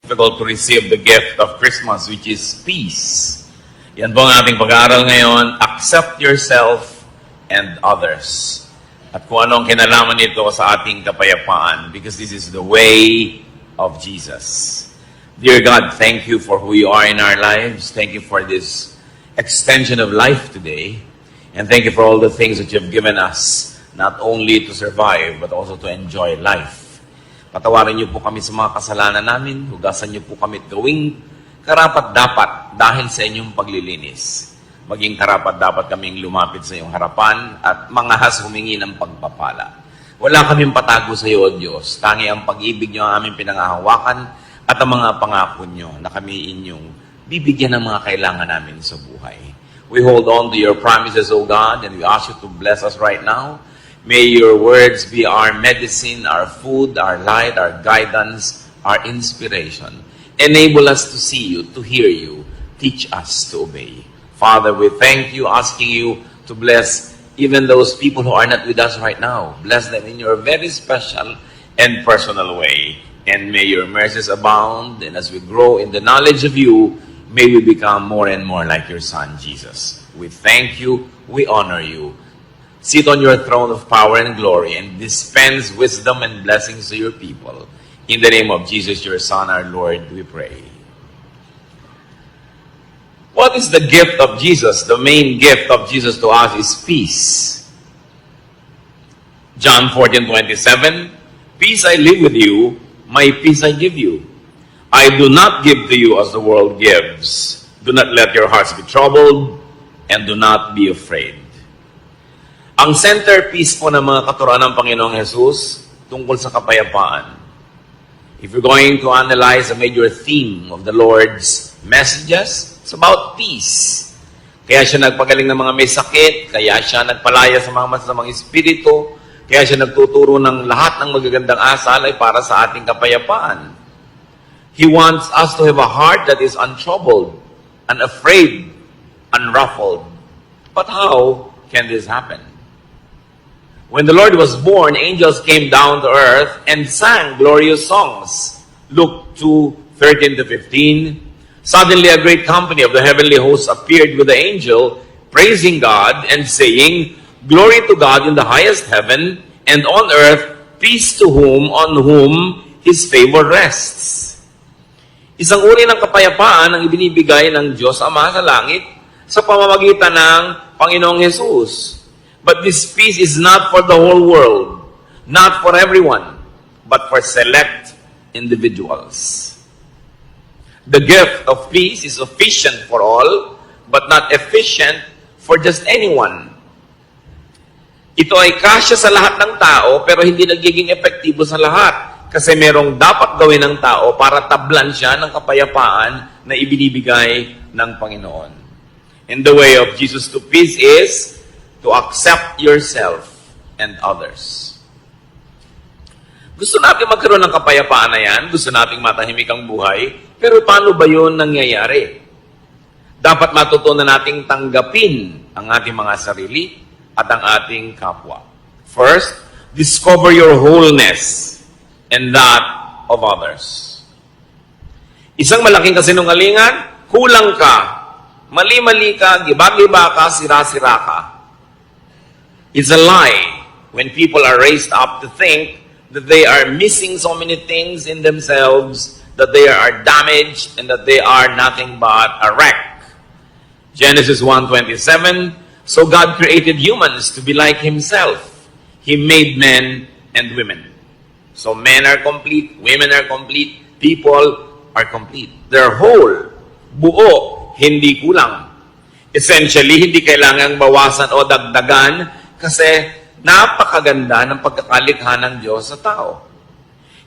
Difficult to receive the gift of Christmas, which is peace. Yan po ang ating pag-aaral ngayon. Accept yourself and others. At kung anong kinalaman nito sa ating kapayapaan, because this is the way of Jesus. Dear God, thank you for who you are in our lives. Thank you for this extension of life today. And thank you for all the things that you've given us, not only to survive, but also to enjoy life. Patawarin niyo po kami sa mga kasalanan namin. Hugasan niyo po kami at gawing karapat-dapat dahil sa inyong paglilinis. Maging karapat-dapat kaming lumapit sa iyong harapan at mangahas humingi ng pagpapala. Wala kaming patago sa iyo, O Diyos. Tangi ang pag-ibig niyo ang aming pinangahawakan at ang mga pangako niyo na kami inyong bibigyan ng mga kailangan namin sa buhay. We hold on to your promises, O God, and we ask you to bless us right now. May your words be our medicine, our food, our light, our guidance, our inspiration. Enable us to see you, to hear you. Teach us to obey. Father, we thank you, asking you to bless even those people who are not with us right now. Bless them in your very special and personal way. And may your mercies abound. And as we grow in the knowledge of you, may we become more and more like your Son, Jesus. We thank you. We honor you. Sit on your throne of power and glory and dispense wisdom and blessings to your people. In the name of Jesus, your Son, our Lord, we pray. What is the gift of Jesus? The main gift of Jesus to us is peace. John 14:27, peace I live with you, my peace I give you. I do not give to you as the world gives. Do not let your hearts be troubled, and do not be afraid. Ang centerpiece po ng mga katuruan ng Panginoong Jesus tungkol sa kapayapaan. If you're going to analyze a major theme of the Lord's messages, it's about peace. Kaya siya nagpagaling ng mga may sakit, kaya siya nagpalaya sa mga masasamang espiritu, kaya siya nagtuturo ng lahat ng magagandang asal ay para sa ating kapayapaan. He wants us to have a heart that is untroubled, unafraid, unruffled. But how can this happen? When the Lord was born, angels came down to earth and sang glorious songs. Luke 2:13-15. Suddenly a great company of the heavenly hosts appeared with the angel, praising God and saying, Glory to God in the highest heaven, and on earth peace to on whom His favor rests. Isang uri ng kapayapaan ang ibinibigay ng Diyos Ama sa langit sa pamamagitan ng Panginoong Jesus. But this peace is not for the whole world, not for everyone, but for select individuals. The gift of peace is sufficient for all, but not efficient for just anyone. Ito ay kasya sa lahat ng tao, pero hindi nagiging epektibo sa lahat. Kasi merong dapat gawin ng tao para tablan siya ng kapayapaan na ibinibigay ng Panginoon. And the way of Jesus to peace is to accept yourself and others. Gusto natin magkaroon ng kapayapaan na yan, gusto nating matahimik ang buhay, pero paano ba yun nangyayari? Dapat matutunan nating tanggapin ang ating mga sarili at ang ating kapwa. First, discover your wholeness and that of others. Isang malaking kasinungalingan, kulang ka, mali-mali ka, giba-giba ka, sira-sira ka. It's a lie when people are raised up to think that they are missing so many things in themselves, that they are damaged, and that they are nothing but a wreck. Genesis 1:27, so God created humans to be like Himself. He made men and women. So men are complete, women are complete, people are complete. They're whole, buo, hindi kulang. Essentially, hindi kailangang bawasan o dagdagan kasi napakaganda ng pagkakalikha ng Diyos sa tao.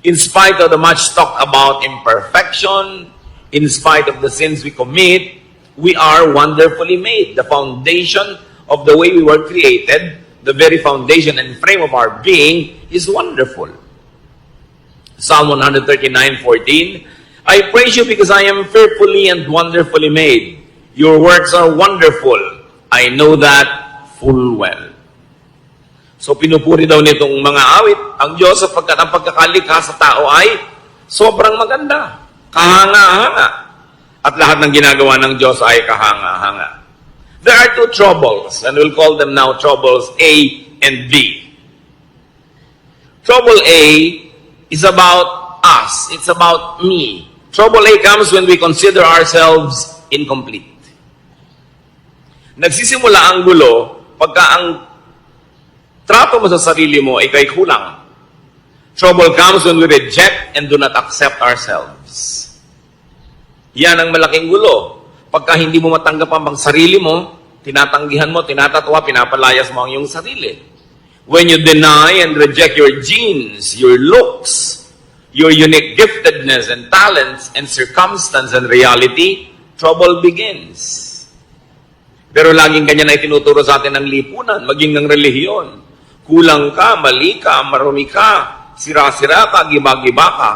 In spite of the much talked about imperfection, in spite of the sins we commit, we are wonderfully made. The foundation of the way we were created, the very foundation and frame of our being is wonderful. Psalm 139:14, I praise you because I am fearfully and wonderfully made. Your works are wonderful. I know that full well. So pinupuri daw nitong mga awit ang Diyos sapagkat ang pagkakalikha sa tao ay sobrang maganda. Kahanga-hanga. At lahat ng ginagawa ng Diyos ay kahanga-hanga. There are two troubles, and we'll call them now troubles A and B. Trouble A is about us. It's about me. Trouble A comes when we consider ourselves incomplete. Nagsisimula ang gulo pagka ang trato mo sa sarili mo ay kay kulang. Trouble comes when we reject and do not accept ourselves. Yan ang malaking gulo. Pagka hindi mo matanggap ang sarili mo, tinatanggihan mo, tinatatwa, pinapalayas mo ang iyong sarili. When you deny and reject your genes, your looks, your unique giftedness and talents and circumstance and reality, trouble begins. Pero laging ganyan ay tinuturo sa atin ng lipunan, maging ng relihiyon. Kulang ka, mali ka, marumi ka, sira-sira ka, giba-giba ka.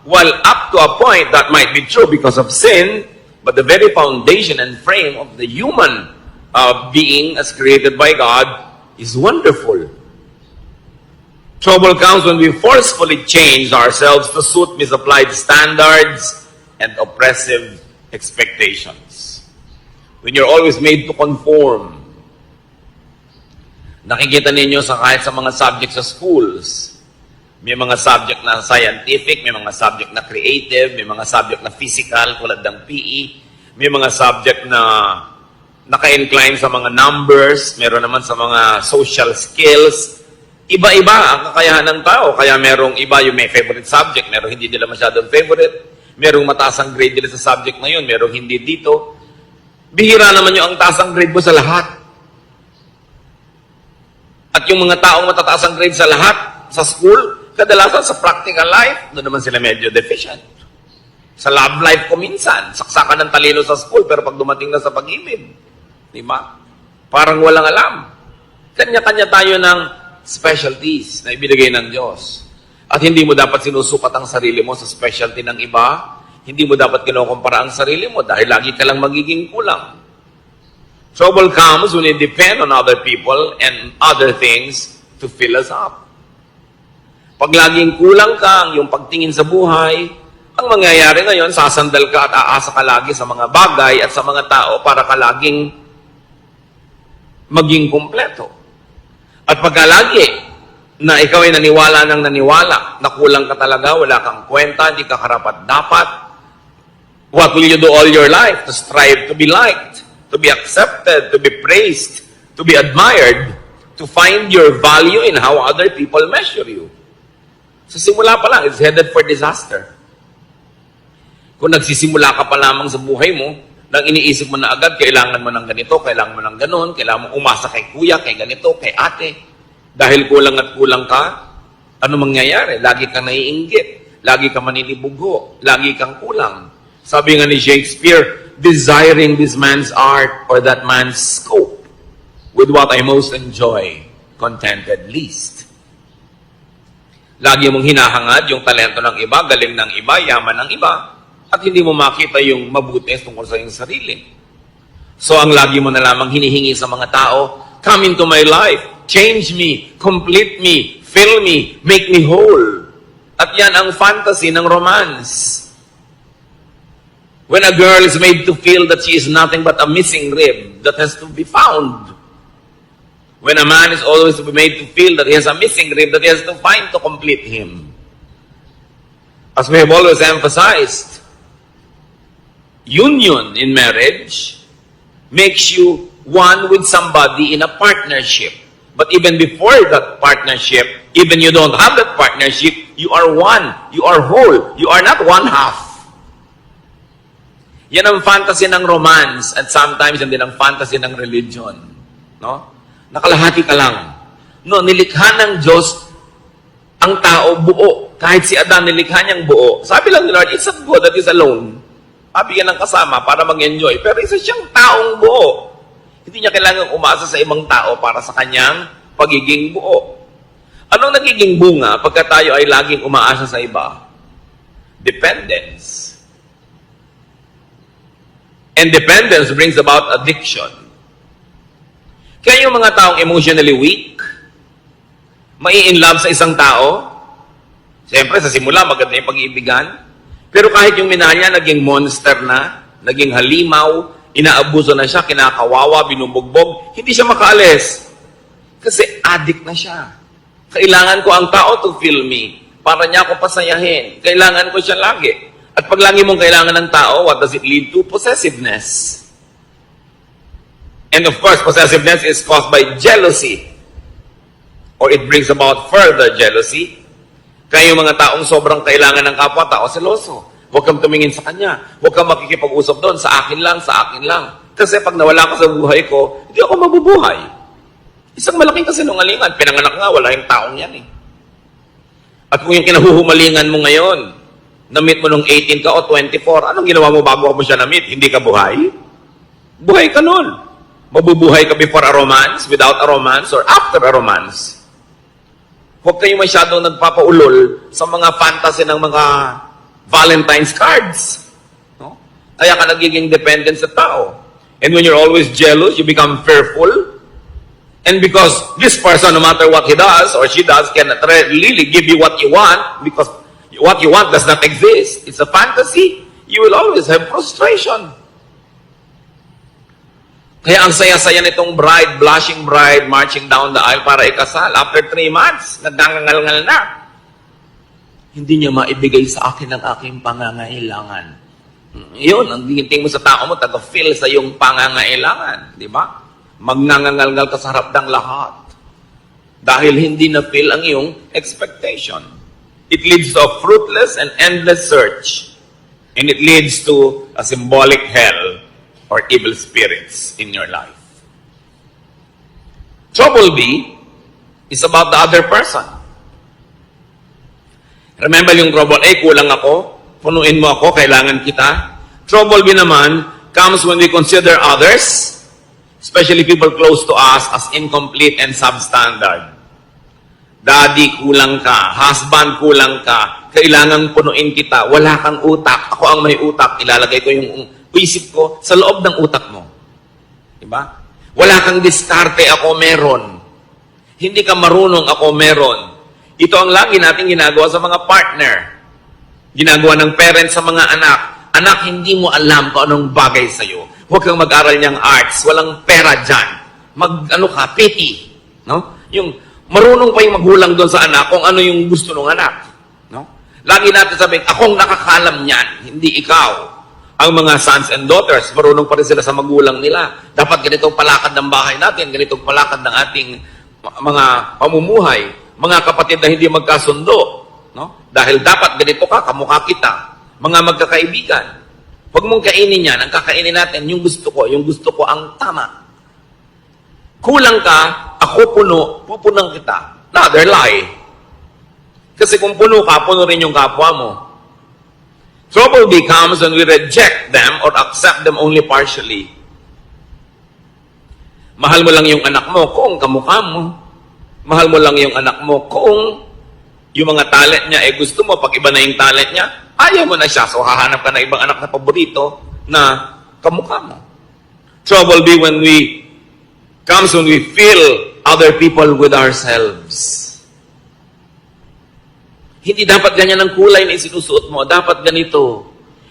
While up to a point that might be true because of sin, but the very foundation and frame of the human being as created by God is wonderful. Trouble comes when we forcefully change ourselves to suit misapplied standards and oppressive expectations. When you're always made to conform. Nakikita ninyo sa kahit sa mga subjects sa schools, may mga subject na scientific, may mga subject na creative, may mga subject na physical, tulad ng PE, may mga subject na naka-incline sa mga numbers, meron naman sa mga social skills. Iba-iba ang kakayahan ng tao, kaya merong iba yung may favorite subject, merong hindi nila masyadong favorite, merong mataas ang grade nila sa subject na yun, merong hindi dito. Bihira naman yung ang taas ang grade mo sa lahat. At yung mga taong matataas ang grade sa lahat, sa school, kadalasan sa practical life, doon naman sila medyo deficient. Sa love life ko minsan, saksakan ng talino sa school, pero pag dumating na sa pag-ibig, di ba? Parang walang alam. Kanya-kanya tayo ng specialties na ibinigay ng Diyos. At hindi mo dapat sinusukat ang sarili mo sa specialty ng iba. Hindi mo dapat kinukumpara ang sarili mo dahil lagi ka lang magiging kulang. Trouble comes when we depend on other people and other things to fill us up. Pag laging kulang ka ang iyong pagtingin sa buhay, ang mangyayari ngayon, sasandal ka at aasa ka lagi sa mga bagay at sa mga tao para ka laging maging kumpleto. At pagka lagi na ikaw ay naniwala na kulang ka talaga, wala kang kwenta, hindi ka karapat-dapat, what will you do all your life? To strive to be liked, to be accepted, to be praised, to be admired, to find your value in how other people measure you. Sa simula pa lang, it's headed for disaster. Kung nagsisimula ka pa lamang sa buhay mo, nang iniisip mo na agad, kailangan mo ng ganito, kailangan mo ng ganon, kailangan mo umasa kay kuya, kay ganito, kay ate. Dahil kulang at kulang ka, ano mangyayari? Lagi kang naiinggit, lagi kang maninibugo, lagi kang kulang. Sabi nga ni Shakespeare, desiring this man's art or that man's scope, with what I most enjoy, contented least. Lagi mong hinahangad yung talento ng iba, galing ng iba, yaman ng iba, at hindi mo makita yung mabuti tungkol sa iyong sarili. So ang lagi mo na lamang hinihingi sa mga tao, come into my life, change me, complete me, fill me, make me whole. At yan ang fantasy ng romance. When a girl is made to feel that she is nothing but a missing rib that has to be found. When a man is always to be made to feel that he has a missing rib that he has to find to complete him. As we have always emphasized, union in marriage makes you one with somebody in a partnership. But even before that partnership, even you don't have that partnership, you are one, you are whole, you are not one half. Yan ang fantasy ng romance at sometimes yan din ang fantasy ng religion. No? Nakalahati ka lang. No, nilikha ng Diyos ang tao buo. Kahit si Adan, nilikha niyang buo. Sabi lang ni Lord, it's not good that he's alone. Bigyan ng kasama para mag-enjoy. Pero isa siyang taong buo. Hindi niya kailangang umasa sa ibang tao para sa kanyang pagiging buo. Anong nagiging bunga pagka tayo ay laging umaasa sa iba? Dependence. And dependence brings about addiction. Kaya yung mga taong emotionally weak, mai-in love sa isang tao, siyempre sa simula maganda yung pag-iibigan, Pero kahit yung minahal niya, naging monster na, naging halimaw, inaabuso na siya, kinakawawa, binubugbog, hindi siya makaalis. Kasi addict na siya. Kailangan ko ang tao to feel me para niya ako pasayahin. Kailangan ko siya lagi. At pag lagi mong kailangan ng tao, what does it lead to? Possessiveness. And of course, possessiveness is caused by jealousy. Or it brings about further jealousy. Kaya yung mga taong sobrang kailangan ng kapwa-tao, seloso. Huwag kang tumingin sa kanya. Huwag kang makikipag-usap doon. Sa akin lang, sa akin lang. Kasi pag nawala ka sa buhay ko, hindi ako mabubuhay. Isang malaking kasinungalingan. Pinanganak nga, wala yung taong yan eh. At kung yung kinahuhumalingan mo ngayon, na-meet mo nung 18 ka o 24, anong ginawa mo bago mo siya na-meet? Hindi ka buhay? Buhay ka nun. Mabubuhay ka before a romance, without a romance, or after a romance. Huwag kayo masyadong nagpapaulol sa mga fantasy ng mga Valentine's cards. No? Kaya ka nagiging dependent sa tao. And when you're always jealous, you become fearful. And because this person, no matter what he does or she does, cannot really give you what you want, because what you want does not exist. It's a fantasy. You will always have frustration. Kaya ang saya-saya nitong bride, blushing bride, marching down the aisle para ikasal. After 3 months, nagdangangal-ngal na. Hindi niya maibigay sa akin ang aking pangangailangan. Yun, ang tingin mo sa tao mo, taga-feel sa iyong pangangailangan. Di ba? Magnangangal-ngal ka sa harap ng lahat. Dahil hindi na-feel ang iyong expectation. It leads to a fruitless and endless search. And it leads to a symbolic hell or evil spirits in your life. Trouble B is about the other person. Remember yung trouble A, kulang ako, punuin mo ako, kailangan kita. Trouble B naman comes when we consider others, especially people close to us, as incomplete and substandard. Daddy, kulang ka. Husband, kulang ka. Kailangan punuin kita. Wala kang utak. Ako ang may utak. Ilalagay ko yung isip ko sa loob ng utak mo. Diba? Wala kang diskarte, ako meron. Hindi ka marunong, ako meron. Ito ang lagi natin ginagawa sa mga partner. Ginagawa ng parents sa mga anak. Anak, hindi mo alam kung anong bagay sa'yo. Huwag kang mag-aral niyang arts. Walang pera dyan. Pity. No? Yung marunong pa yung magulang doon sa anak kung ano yung gusto ng anak. No? Lagi natin sabihin, akong nakakalam niyan, hindi ikaw. Ang mga sons and daughters, marunong pa rin sila sa magulang nila. Dapat ganitong palakad ng bahay natin, ganitong palakad ng ating mga pamumuhay. Mga kapatid na hindi magkasundo. No? Dahil dapat ganito ka, kamukha kita. Mga magkakaibigan. Huwag mong kainin yan. Ang kakainin natin, yung gusto ko ang tama. Kulang ka, ako puno, pupunang kita. Another lie. Kasi kung puno ka, puno rin yung kapwa mo. Trouble becomes when we reject them or accept them only partially. Mahal mo lang yung anak mo kung kamukha mo. Mahal mo lang yung anak mo kung yung mga talent niya, gusto mo, pag iba na yung talent niya, ayaw mo na siya. So, hahanap ka ng ibang anak na paborito na kamukha mo. Trouble be when we fill other people with ourselves. Hindi dapat ganyan ang kulay na isinusuot mo. Dapat ganito.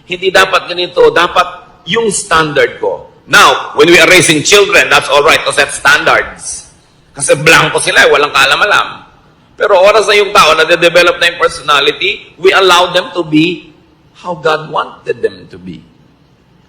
Hindi dapat ganito. Dapat yung standard ko. Now, when we are raising children, that's all right to set standards. Kasi blanco sila, walang kaalam-alam. Pero oras na yung tao na de-develop na yung personality, we allow them to be how God wanted them to be.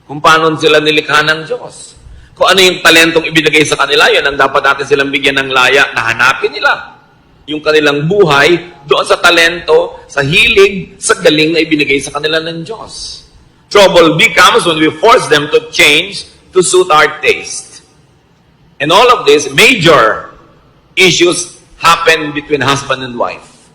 Kung paano sila nilikha ng Diyos. Kung ano yung talentong ibinigay sa kanila, yun ang dapat natin silang bigyan ng laya na hanapin nila. Yung kanilang buhay doon sa talento, sa hilig, sa galing na ibinigay sa kanila ng Diyos. Trouble becomes when we force them to change to suit our taste. And all of this, major issues happen between husband and wife.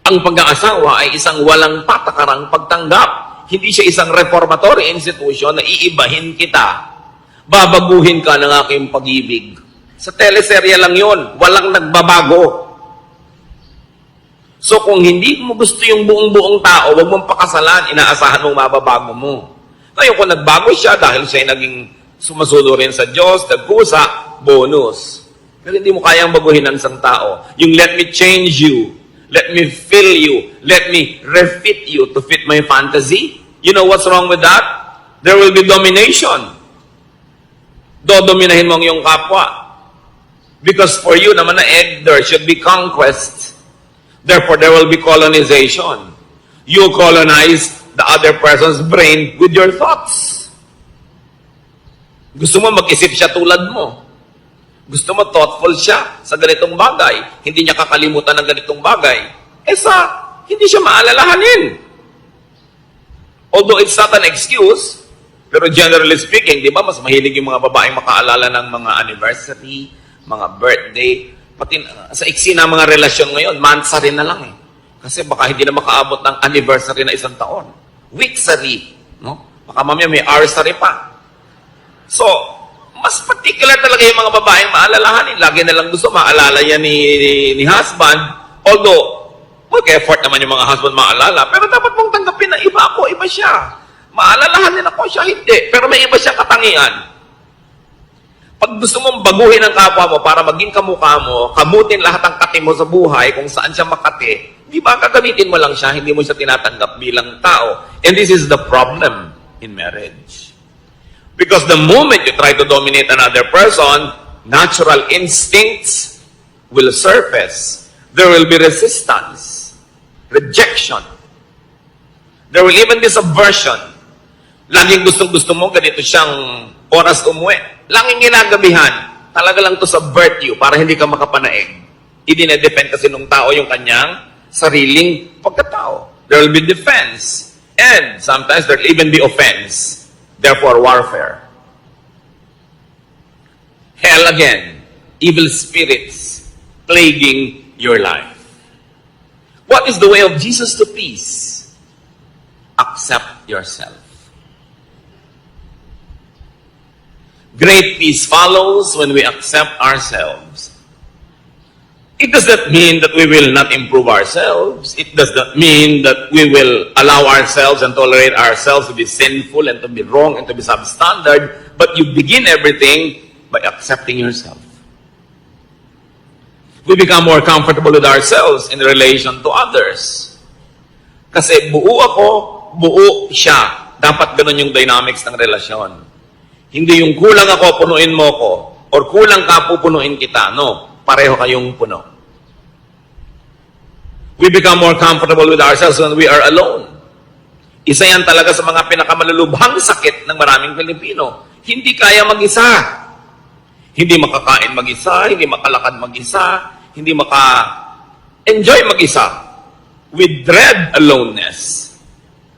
Ang pag-aasawa ay isang walang patakarang pagtanggap. Hindi siya isang reformatory institution na iibahin kita. Babaguhin ka ng aking pag-ibig. Sa teleserye lang yon, walang nagbabago. So kung hindi mo gusto yung buong-buong tao, huwag mong pakasalan, inaasahan mong mababago mo. Ngayon kung nagbago siya dahil siya naging sumasulo rin sa Diyos, nagkusa, bonus. Pero hindi mo kayang baguhin ang isang tao. Yung let me change you. Let me fill you. Let me refit you to fit my fantasy. You know what's wrong with that? There will be domination. Dodominahin mo ang iyong kapwa. Because for you naman na egg, there should be conquest. Therefore, there will be colonization. You colonize the other person's brain with your thoughts. Gusto mo mag-isip siya tulad mo. Gusto mo thoughtful siya sa ganitong bagay. Hindi niya kakalimutan ng ganitong bagay. Hindi siya maalalahanin. Although it's not an excuse, pero generally speaking, di ba, mas mahilig yung mga babaeng makaalala ng mga anniversary, mga birthday, pati sa iksi na mga relasyon ngayon, monthsary na lang eh. Kasi baka hindi na makaabot ng anniversary na 1 taon. Weeksary, no? Baka mamaya may hoursary pa. So, mas particular talaga yung mga babaeng maalalahanin. Lagi na lang gusto maalala yan ni husband. Although, mag-effort naman yung mga husband maalala, pero dapat mong tanggapin na iba ako, iba siya. Maalalahanin ako siya, hindi. Pero may iba siyang katangian. Pag gusto mong baguhin ang kapwa mo para maging kamukha mo, kamutin lahat ng kati mo sa buhay, kung saan siya makati, di ba gagamitin mo lang siya, hindi mo siya tinatanggap bilang tao. And this is the problem in marriage. Because the moment you try to dominate another person, natural instincts will surface. There will be resistance, rejection. There will even be subversion. Laging gustong-gusto mo, ganito siyang oras umuwi. Laging ginagabihan. Talaga lang to subvert you para hindi ka makapanaig. Idinedepend kasi nung tao yung kanyang sariling pagkatao. There will be defense. And sometimes there will even be offense. Therefore, warfare. Hell again. Evil spirits plaguing your life. What is the way of Jesus to peace? Accept yourself. Great peace follows when we accept ourselves. It does not mean that we will not improve ourselves. It does not mean that we will allow ourselves and tolerate ourselves to be sinful and to be wrong and to be substandard. But you begin everything by accepting yourself. We become more comfortable with ourselves in relation to others. Kasi buo ako, buo siya. Dapat ganun yung dynamics ng relasyon. Hindi yung kulang ako, punuin mo ko. Or kulang ka, pupunuin kita. No, pareho kayong puno. We become more comfortable with ourselves when we are alone. Isa yan talaga sa mga pinakamalulubhang sakit ng maraming Pilipino. Hindi kaya mag-isa. Hindi makakain mag-isa, hindi makalakad mag-isa, hindi maka-enjoy mag-isa. We dread aloneness.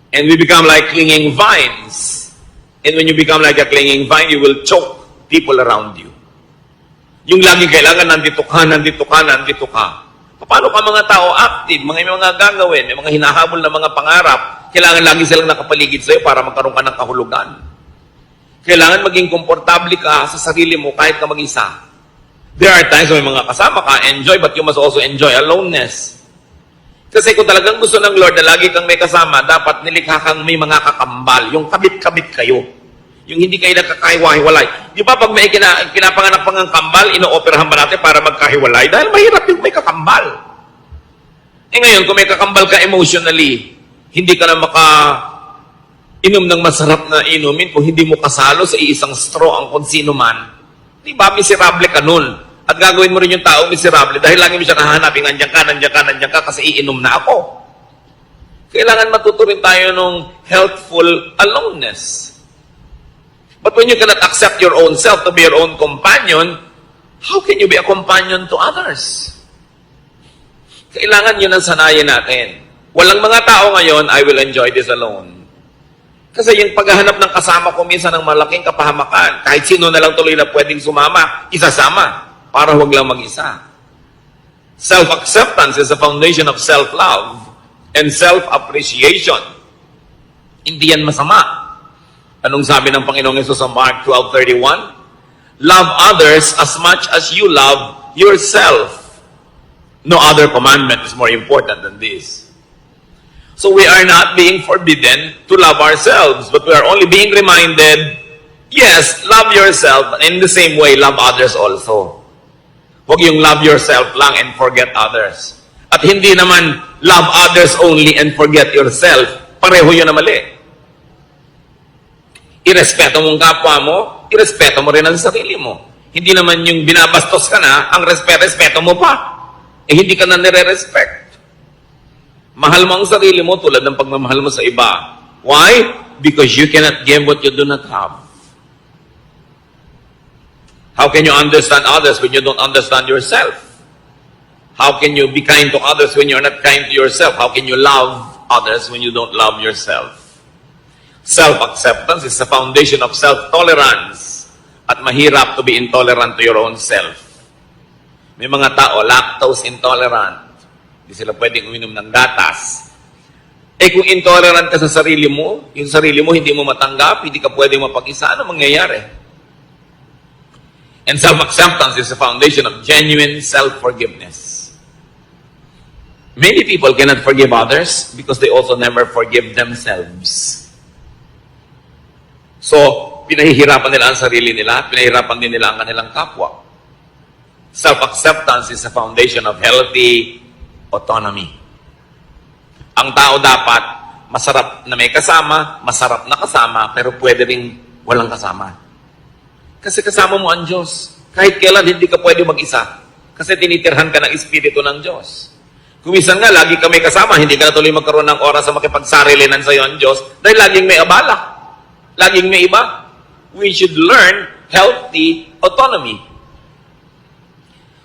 And we become like clinging vines. And when you become like a clinging vine, you will choke people around you. Yung lagi kailangan, nandito ka, nandito ka, nandito ka. Paano ka mga tao active, may mga gagawin, may mga hinahabol na mga pangarap, kailangan lagi silang nakapaligid sa'yo para magkaroon ka ng kahulugan. Kailangan maging komportable ka sa sarili mo kahit ka mag-isa. There are times may mga kasama ka, enjoy, but you must also enjoy aloneness. Kasi kung talagang gusto ng Lord na lagi kang may kasama, dapat nilikha kang may mga kakambal, yung kabit-kabit kayo. Yung hindi kayo nagkakahiwa-hiwalay. Di ba pag may pinapanganak pang ang kambal, ino-operahan ba natin para magkahiwalay? Dahil mahirap yung may kakambal. Ngayon, kung may kakambal ka emotionally, hindi ka na inom ng masarap na inumin kung hindi mo kasalo sa iisang straw ang kung sino man. Di ba? Miserable ka nun. At gagawin mo rin yung tao miserable dahil lagi mo siya nahanapin, nandiyan ka, nandiyan ka, nandiyan ka kasi iinom na ako. Kailangan matuto rin tayo ng healthful aloneness. But when you cannot accept your own self to be your own companion, how can you be a companion to others? Kailangan yun ang sanayin natin. Walang mga tao ngayon, I will enjoy this alone. Kasi yung paghahanap ng kasama ko minsan ng malaking kapahamakan, kahit sino na lang tuloy na pwedeng sumama, isasama, para huwag lang mag-isa. Self-acceptance is the foundation of self-love and self-appreciation. Hindi yan masama. Anong sabi ng Panginoong Yesus sa Mark 12:31? Love others as much as you love yourself. No other commandment is more important than this. So we are not being forbidden to love ourselves, but we are only being reminded, yes, love yourself, but in the same way, love others also. Huwag yung love yourself lang and forget others. At hindi naman love others only and forget yourself. Pareho yun na mali. Irespeto mo ang kapwa mo, irespeto mo rin ang sarili mo. Hindi naman yung binabastos ka na, ang respeto mo pa. Eh hindi ka na nire-respect. Mahal mo ang sarili mo tulad ng pagmamahal mo sa iba. Why? Because you cannot give what you do not have. How can you understand others when you don't understand yourself? How can you be kind to others when you're not kind to yourself? How can you love others when you don't love yourself? Self-acceptance is the foundation of self-tolerance. At mahirap to be intolerant to your own self. May mga tao, lactose intolerant. Hindi sila pwedeng uminom ng gatas. Eh kung intolerant ka sa sarili mo, yung sarili mo hindi mo matanggap, hindi ka pwedeng mapag-isa, ano mangyayari? And self-acceptance is the foundation of genuine self-forgiveness. Many people cannot forgive others because they also never forgive themselves. So, pinahihirapan nila ang sarili nila, pinahihirapan din nila ang kanilang kapwa. Self-acceptance is the foundation of healthy autonomy. Ang tao dapat masarap na may kasama, masarap na kasama, pero pwede rin walang kasama. Kasi kasama mo ang Diyos. Kahit kailan hindi ka pwede mag-isa. Kasi tinitirhan ka ng Espiritu ng Diyos. Kumisan nga, lagi ka may kasama, hindi ka na tuloy magkaroon ng oras sa makipagsarilinan sa iyo ang Diyos dahil laging may abala. Laging may iba. We should learn healthy autonomy.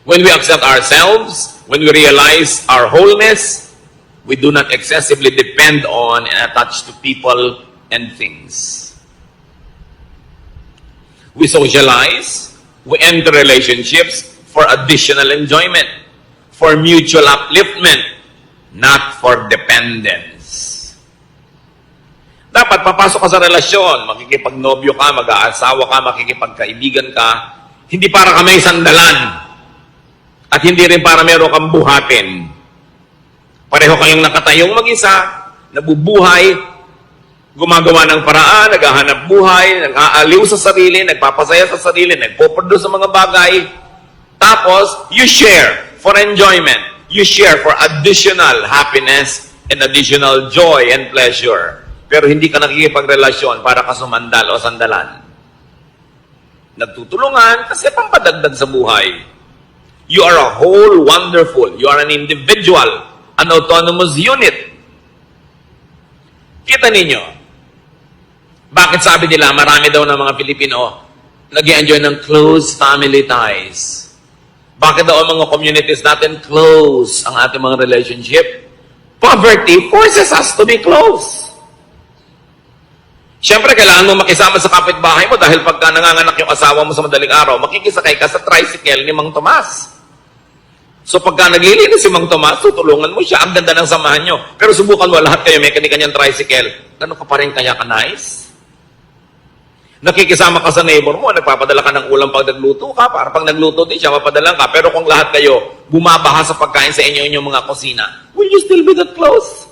When we accept ourselves, when we realize our wholeness, we do not excessively depend on and attach to people and things. We socialize, we enter relationships for additional enjoyment, for mutual upliftment, not for dependence. Dapat papasok ka sa relasyon, makikipagnobyo ka, mag-aasawa ka, makikipagkaibigan ka, hindi para ka may sandalan, at hindi rin para meron kang buhatin. Pareho kayong nakatayong mag-isa, nabubuhay, gumagawa ng paraan, naghahanap buhay, nag-aaliw sa sarili, nagpapasaya sa sarili, nagpo-produce sa mga bagay. Tapos, you share for enjoyment. You share for additional happiness and additional joy and pleasure. Pero hindi ka nakikipagrelasyon para ka sumandal o sandalan. Nagtutulungan kasi pampadagdag sa buhay. You are a whole, wonderful. You are an individual, an autonomous unit. Kita ninyo, bakit sabi nila, marami daw ng mga Pilipino nag-i-enjoy ng close family ties? Bakit daw ang mga communities natin close ang ating mga relationship? Poverty forces us to be close. Siyempre, kailangan mo makisama sa kapitbahay mo dahil pagka nanganganak yung asawa mo sa madaling araw, makikisakay ka sa tricycle ni Mang Tomas. So pagka naglilinis si Mang Tomas, tutulungan mo siya. Ang ganda ng samahan nyo. Pero subukan mo lahat kayo, may kanya-kanyang tricycle. Gano'n ka pa rin kaya ka nice? Nakikisama ka sa neighbor mo, nagpapadala ka ng ulam pag nagluto ka, para pag nagluto din siya, mapadala ka. Pero kung lahat kayo bumabaha sa pagkain sa inyong mga kusina, will you still be that close?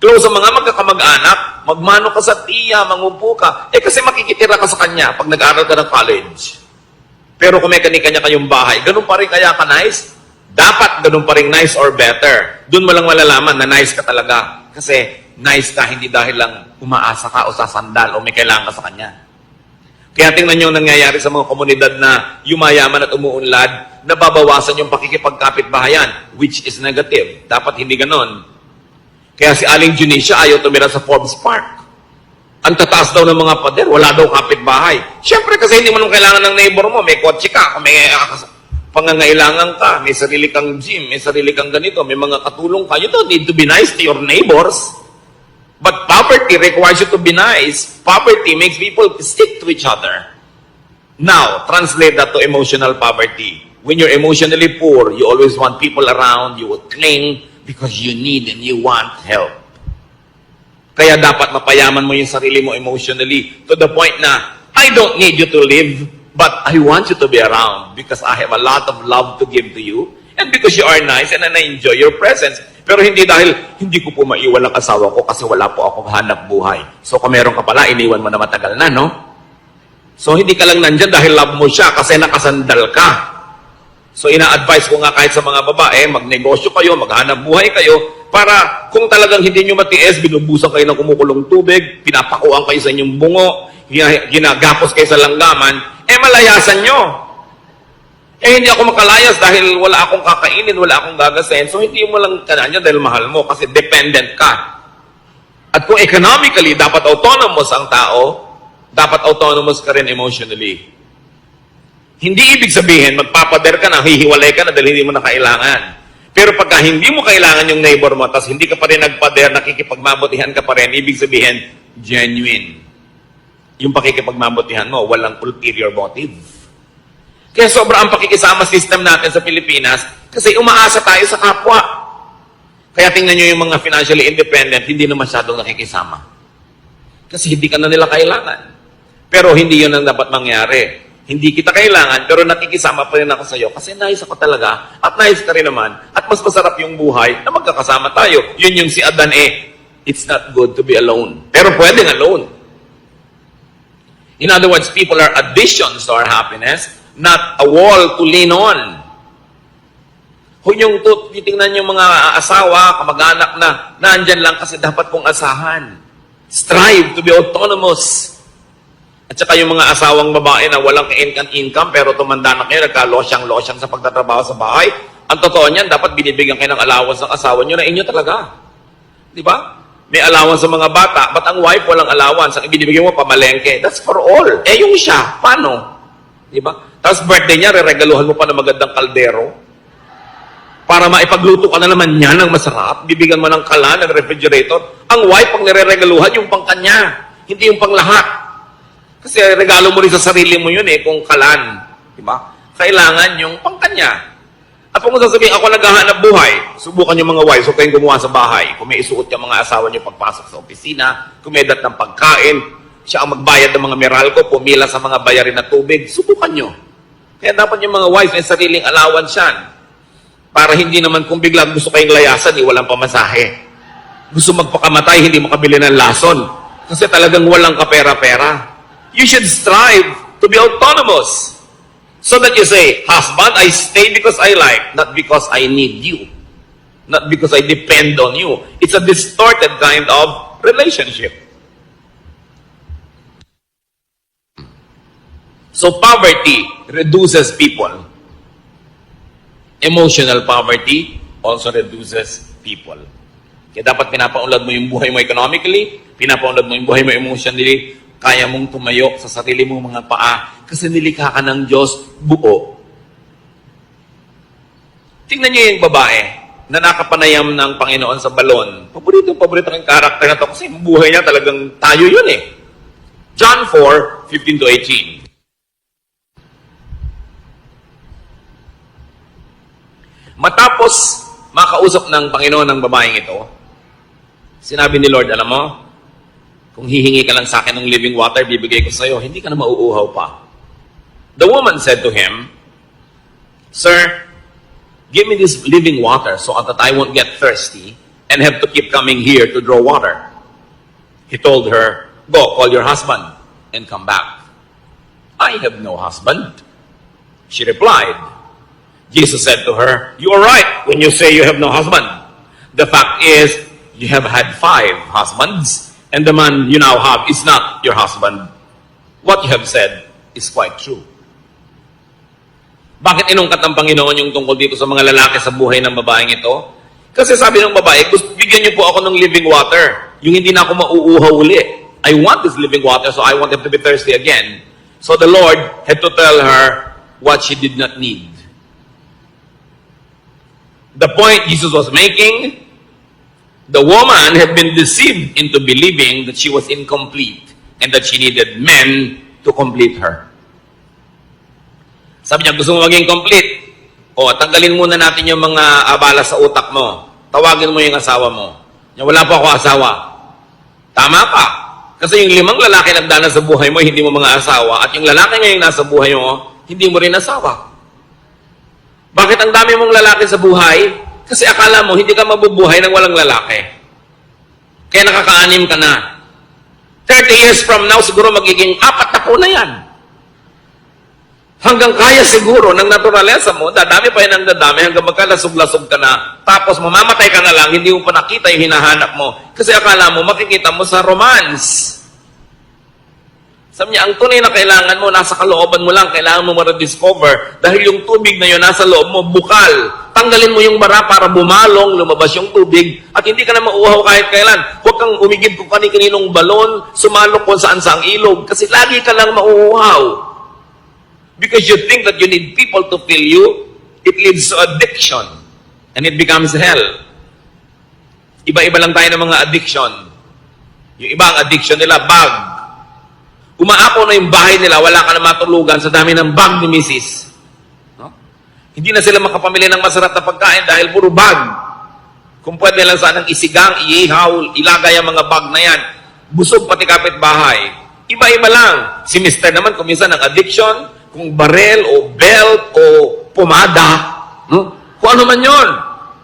Close sa mga magkakamag-anak, magmano ka sa tiya, mangupo ka. Eh kasi makikitira ka sa kanya pag nag-aaral ka ng college. Pero kung may kanya-kanya kayong bahay, ganun pa rin kaya ka nice? Dapat ganun pa rin nice or better. Doon mo lang malalaman na nice ka talaga. Kasi nice ka, hindi dahil lang umaasa ka o sasandal o may kailangan ka sa kanya. Kaya tingnan nyo ang nangyayari sa mga komunidad na yumayaman at umuunlad, nababawasan yung pakikipagkapit-bahayan, which is negative. Dapat hindi ganon. Kaya si Aling Junicia ayaw tumira sa Forbes Park. Ang tataas daw ng mga pader, wala daw kapitbahay. Siyempre kasi hindi mo nung kailangan ng neighbor mo, may kotse ka, may pangangailangan ka, may sarili kang gym, may sarili kang ganito, may mga katulong ka. You don't need to be nice to your neighbors. But poverty requires you to be nice. Poverty makes people stick to each other. Now, translate that to emotional poverty. When you're emotionally poor, you always want people around, you will cling because you need and you want help. Kaya dapat mapayaman mo yung sarili mo emotionally to the point na, I don't need you to live, but I want you to be around because I have a lot of love to give to you and because you are nice and I enjoy your presence. Pero hindi dahil hindi ko po maiwan ang asawa ko kasi wala po akong hanap buhay. So kung meron ka pala, iniwan mo na matagal na, no? So hindi ka lang nandyan dahil love mo siya kasi nakasandal ka. So ina-advise ko nga kahit sa mga babae, magnegosyo kayo, maghanap buhay kayo, para kung talagang hindi nyo matiis, binubusan kayo ng kumukulong tubig, pinapakuan kayo sa inyong bungo, ginagapos kayo sa langgaman, malayasan nyo. Hindi ako makalayas dahil wala akong kakainin, wala akong gagasain, so hindi mo lang kananya dahil mahal mo, kasi dependent ka. At kung economically, dapat autonomous ang tao, dapat autonomous ka rin emotionally. Hindi ibig sabihin, magpapader ka na, hihiwalay ka na dahil hindi mo na kailangan. Pero pagka hindi mo kailangan yung neighbor mo, tapos hindi ka pa rin nagpader, nakikipagmabutihan ka pa rin, ibig sabihin, genuine. Yung pakikipagmabutihan mo, walang ulterior motive. Kaya sobra ang pakikisama system natin sa Pilipinas kasi umaasa tayo sa kapwa. Kaya tingnan nyo yung mga financially independent, hindi na masyadong nakikisama. Kasi hindi ka na nila kailangan. Pero hindi yun ang dapat mangyari. Hindi kita kailangan, pero nakikisama pa rin ako sa iyo kasi nais ako talaga at nais ka rin naman at mas masarap yung buhay na magkakasama tayo. Yun yung si Adan it's not good to be alone. Pero pwedeng alone. In other words, people are additions to our happiness, not a wall to lean on. Kung yung titingnan yung mga asawa, kamag-anak na nandyan lang kasi dapat kong asahan. Strive to be autonomous. At saka yung mga asawang babae na walang ka-income pero tumanda na kayo, nagka-losyang-losyang sa pagtatrabaho sa bahay, ang totoo niyan, dapat binibigyan kayo ng allowance ng asawa nyo na inyo talaga. Di ba? May allowance sa mga bata, but ang wife walang allowance. Ang ibinibigyan mo, pamalengke. That's for all. Yung siya, paano? Di ba? Tapos birthday niya, reregaluhan mo pa ng magandang kaldero para maipagluto ka na naman niya ng masarap. Bibigyan mo ng kalan, ng refrigerator. Ang wife, pag nireregaluhan, yung pang kanya, hindi yung pang lahat. Kasi regalo mo rin sa sarili mo yun kung kalan. Diba? Kailangan yung pangkanya. At kung sasabihin, ako naghahanap buhay, subukan yung mga wives, huwag kayong gumawa sa bahay. Kung may isuot yung mga asawa niyo pagpasok sa opisina, kumedat ng pagkain, siya ang magbayad ng mga Meralco, pumila sa mga bayarin na tubig, subukan nyo. Kaya dapat yung mga wives may sariling allowance yan. Para hindi naman kung biglang gusto kayong layasan, walang pamasahe. Gusto magpakamatay, hindi makabili ng lason. Kasi talagang walang kapera-pera. You should strive to be autonomous. So that you say, husband, I stay because I like, not because I need you. Not because I depend on you. It's a distorted kind of relationship. So poverty reduces people. Emotional poverty also reduces people. Kaya dapat pinapaunlad mo yung buhay mo economically, pinapaunlad mo yung buhay mo emotionally, kaya mong tumayo sa sarili mong mga paa kasi nilikha ka ng Diyos buo. Tingnan niyo yung babae na nakapanayam ng Panginoon sa balon. Paborito ng karakter na to kasi yung buhay niya talagang tayo yun John 4:15-18. Matapos makausap ng Panginoon ng babaeng ito, sinabi ni Lord, alam mo, kung hihingi ka lang sa akin ng living water, bibigay ko sa iyo, hindi ka na mauuhaw pa. The woman said to him, Sir, give me this living water so that I won't get thirsty and have to keep coming here to draw water. He told her, Go, call your husband and come back. I have no husband. She replied. Jesus said to her, You are right when you say you have no husband. The fact is, you have had 5 husbands, and the man you now have is not your husband. What you have said is quite true. Bakit inungkat ng Panginoon yung tungkol dito sa mga lalaki sa buhay ng babaeng ito? Kasi sabi ng babae, bigyan niyo po ako ng living water. Yung hindi na ako mauuhaw uli. I want this living water, so I want him to be thirsty again. So the Lord had to tell her what she did not need. The point Jesus was making, the woman had been deceived into believing that she was incomplete and that she needed men to complete her. Sabi niya, gusto mo maging complete? Tanggalin muna natin yung mga abala sa utak mo. Tawagin mo yung asawa mo. Wala pa ako asawa. Tama pa. Kasi yung 5 lalaki nagdana sa buhay mo, hindi mo mga asawa. At yung lalaki ngayong nasa buhay mo, hindi mo rin asawa. Bakit ang dami mong lalaki sa buhay? Kasi akala mo, hindi ka mabubuhay ng walang lalaki. Kaya nakaka-anim ka na. 30 years from now, siguro magiging 4 na po na yan. Hanggang kaya siguro ng naturalesa mo, dadami pa yan ang dadami hanggang magkalasog-lasog ka na. Tapos mamamatay ka na lang, hindi mo pa nakita yung hinahanap mo. Kasi akala mo, makikita mo sa romance. Sabi niya, ang tunay na kailangan mo, nasa kalooban mo lang, kailangan mo ma-rediscover. Dahil yung tubig na yun, nasa loob mo, bukal. Tanggalin mo yung bara para bumalong, lumabas yung tubig, at hindi ka na mauuhaw kahit kailan. Huwag kang umigid kung kani-kaninong balon, sumalok kung saan sa ang ilog, kasi lagi ka lang mauuhaw. Because you think that you need people to fill you, it leads to addiction. And it becomes hell. Iba-iba lang tayo ng mga addiction. Yung iba ang addiction nila, bag. Umaapaw na yung bahay nila, wala ka na matulugan sa dami ng bag ni Mrs. No? Hindi na sila makapamili ng masarap na pagkain dahil puro bag. Kung pwede lang sanang isigang, iihaw, ilagay ang mga bag na yan. Busog pati kapitbahay. Iba-iba lang. Si Mr. naman, kung minsan ang addiction, kung barel o belt o pomada, no? Kung ano man yun.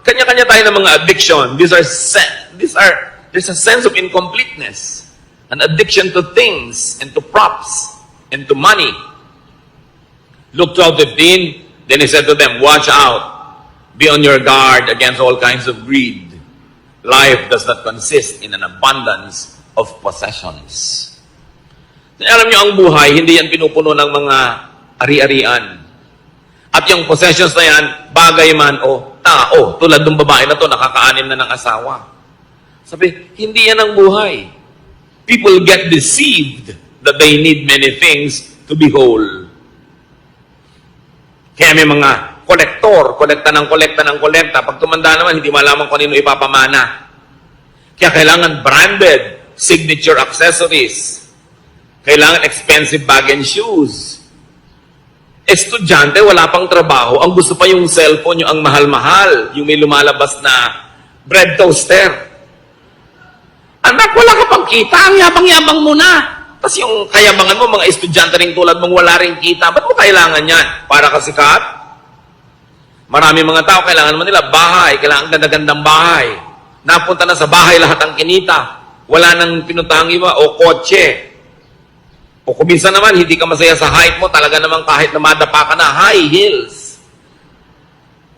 Kanya-kanya tayo ng mga addiction. There's a sense of incompleteness. An addiction to things and to props and to money. Luke 12:15, then he said to them, watch out. Be on your guard against all kinds of greed. Life does not consist in an abundance of possessions. Alam niyo, ang buhay, hindi yan pinupuno ng mga ari-arian. At yung possessions na yan, bagay man o tao, tulad ng babae na to, nakakaanim na ng asawa. Sabi, hindi yan ang buhay. People get deceived that they need many things to be whole. Kaya may mga kolekta ng kolekta. Pag tumanda naman, hindi malaman kung ano ipapamana. Kaya kailangan branded, signature accessories. Kailangan expensive bag and shoes. Estudyante, wala pang trabaho. Ang gusto pa yung cellphone, yung ang mahal-mahal. Yung may lumalabas na bread toaster. Anak, wala ka pang kita. Ang yabang-yabang mo na. Tapos yung kayabangan mo, mga estudyante rin tulad mong wala rin kita. Ba't mo kailangan yan? Para ka sikat? Marami mga tao, kailangan naman nila bahay. Kailangan ganda-gandang bahay. Napunta na sa bahay lahat ang kinita. Wala nang pinuntahang iba o kotse. O kung minsan naman, hindi ka masaya sa height mo, talaga naman kahit na madapa ka na, high heels.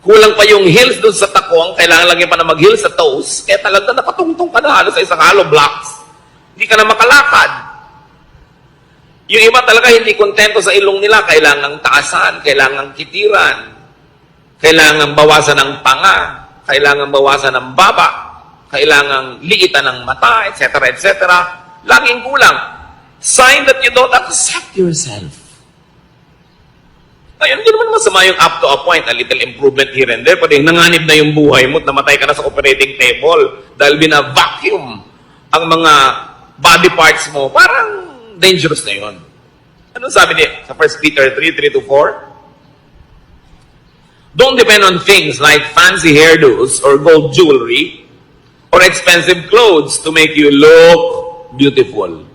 Kulang pa yung heels dun sa takong, kailangan lagi pa na mag-heels sa toes, kaya talaga nakatungtong ka na halos sa isang hollow blocks. Hindi ka na makalakad. Yung iba talaga hindi kontento sa ilong nila, kailangang taasan, kailangang kitiran, kailangang bawasan ng panga, kailangang bawasan ng baba, kailangang liitan ng mata, etc., etc. Laging kulang. Sign that you don't accept yourself. Ngayon, hindi naman masama yung up to a point, a little improvement here and there, pwede nanganib na yung buhay mo at namatay ka na sa operating table dahil bina-vacuum ang mga body parts mo, parang dangerous na yun. Anong sabi niya sa 1 Peter 3:3-4? Don't depend on things like fancy hairdos or gold jewelry or expensive clothes to make you look beautiful.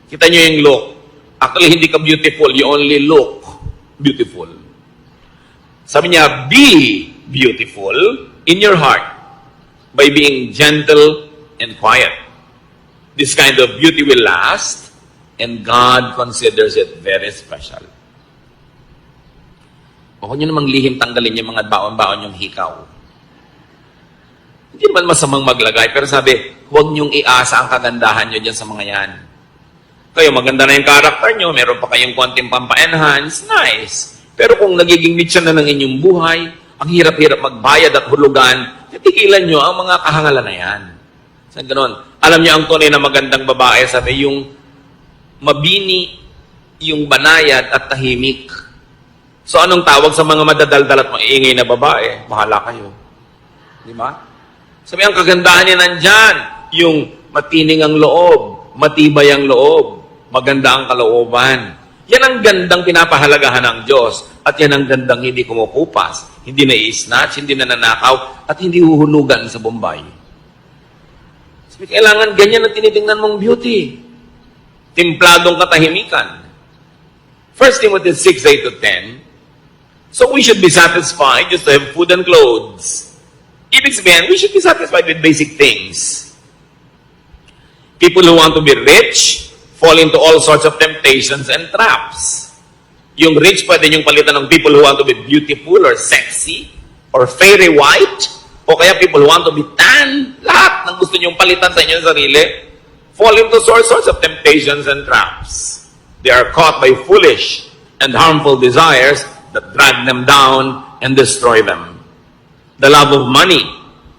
Kita nyo yung look. Actually, hindi ka beautiful. You only look beautiful. Sabi niya, be beautiful in your heart by being gentle and quiet. This kind of beauty will last, and God considers it very special. Huwag nyo namang lihim tanggalin yung mga baon-baon yung hikaw. Hindi naman masamang maglagay, pero sabi, huwag nyong iasa ang kagandahan nyo dyan sa mga yan. Kayo, maganda na yung character nyo, meron pa kayong konting pampa-enhance, nice. Pero kung nagiging mitsa na ng inyong buhay, ang hirap-hirap magbayad at hulugan, titigilan nyo ang mga kahangalan na yan. Sa ganon. Alam niyo ang tunay na magandang babae, sabi, yung mabini, yung banayad at tahimik. So anong tawag sa mga madadaldal at maingay na babae? Bahala kayo. Di ba? Sabi, ang kagandahan niya nandyan, yung matining ang loob, matibay ang loob, maganda ang kalooban. Yan ang gandang pinapahalagahan ng Diyos. At yan ang gandang hindi kumukupas, hindi na i-snatch, hindi na nanakaw, at hindi huhulugan sa Bombay. Sabi, kailangan ganyan ang tinitingnan mong beauty. Timpladong katahimikan. 1 Timothy 6:8-10. So we should be satisfied just to have food and clothes. Ibig sabihin, we should be satisfied with basic things. People who want to be rich fall into all sorts of temptations and traps. Yung rich, pwede niyong palitan ng people who want to be beautiful or sexy or fairy white, o kaya people who want to be tan. Lahat ng gusto niyong palitan sa inyong sarili fall into all sorts of temptations and traps. They are caught by foolish and harmful desires that drag them down and destroy them. The love of money,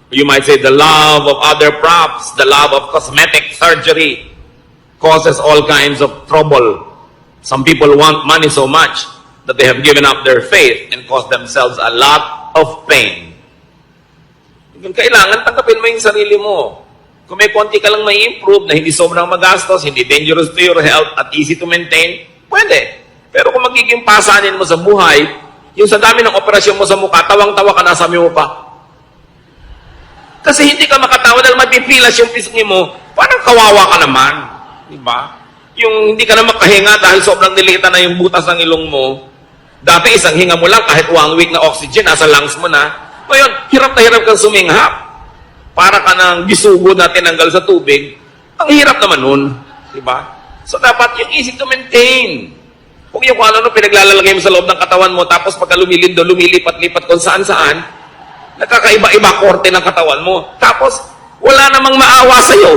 you might say the love of other props, the love of cosmetic surgery, causes all kinds of trouble. Some people want money so much that they have given up their faith and caused themselves a lot of pain. Kailangan tanggapin mo yung sarili mo. Kung may konti ka lang may improve na hindi sobrang magastos, hindi dangerous to your health at easy to maintain, pwede. Pero kung magiging pasanin mo sa buhay, yung sa dami ng operasyon mo sa mukha, tawang-tawa ka na sa mo pa. Kasi hindi ka makatawa dahil mapipilas yung pisngi mo, parang kawawa ka naman. Diba? Yung hindi ka na makahinga dahil sobrang nilitan na yung butas ng ilong mo. Dati isang hinga mo lang, kahit 1 week na oxygen, nasa lungs mo na. Ngayon, hirap na hirap kang suminghap. Para ka ng gisugo na tinanggal sa tubig. Ang hirap naman nun. Diba? So dapat yung easy to maintain. Kung yung kung ano pinaglalagay mo sa loob ng katawan mo, tapos pagka lumilindo, lumilipat-lipat kung saan-saan, nakakaiba-iba korte ng katawan mo. Tapos, wala namang maawa sa'yo.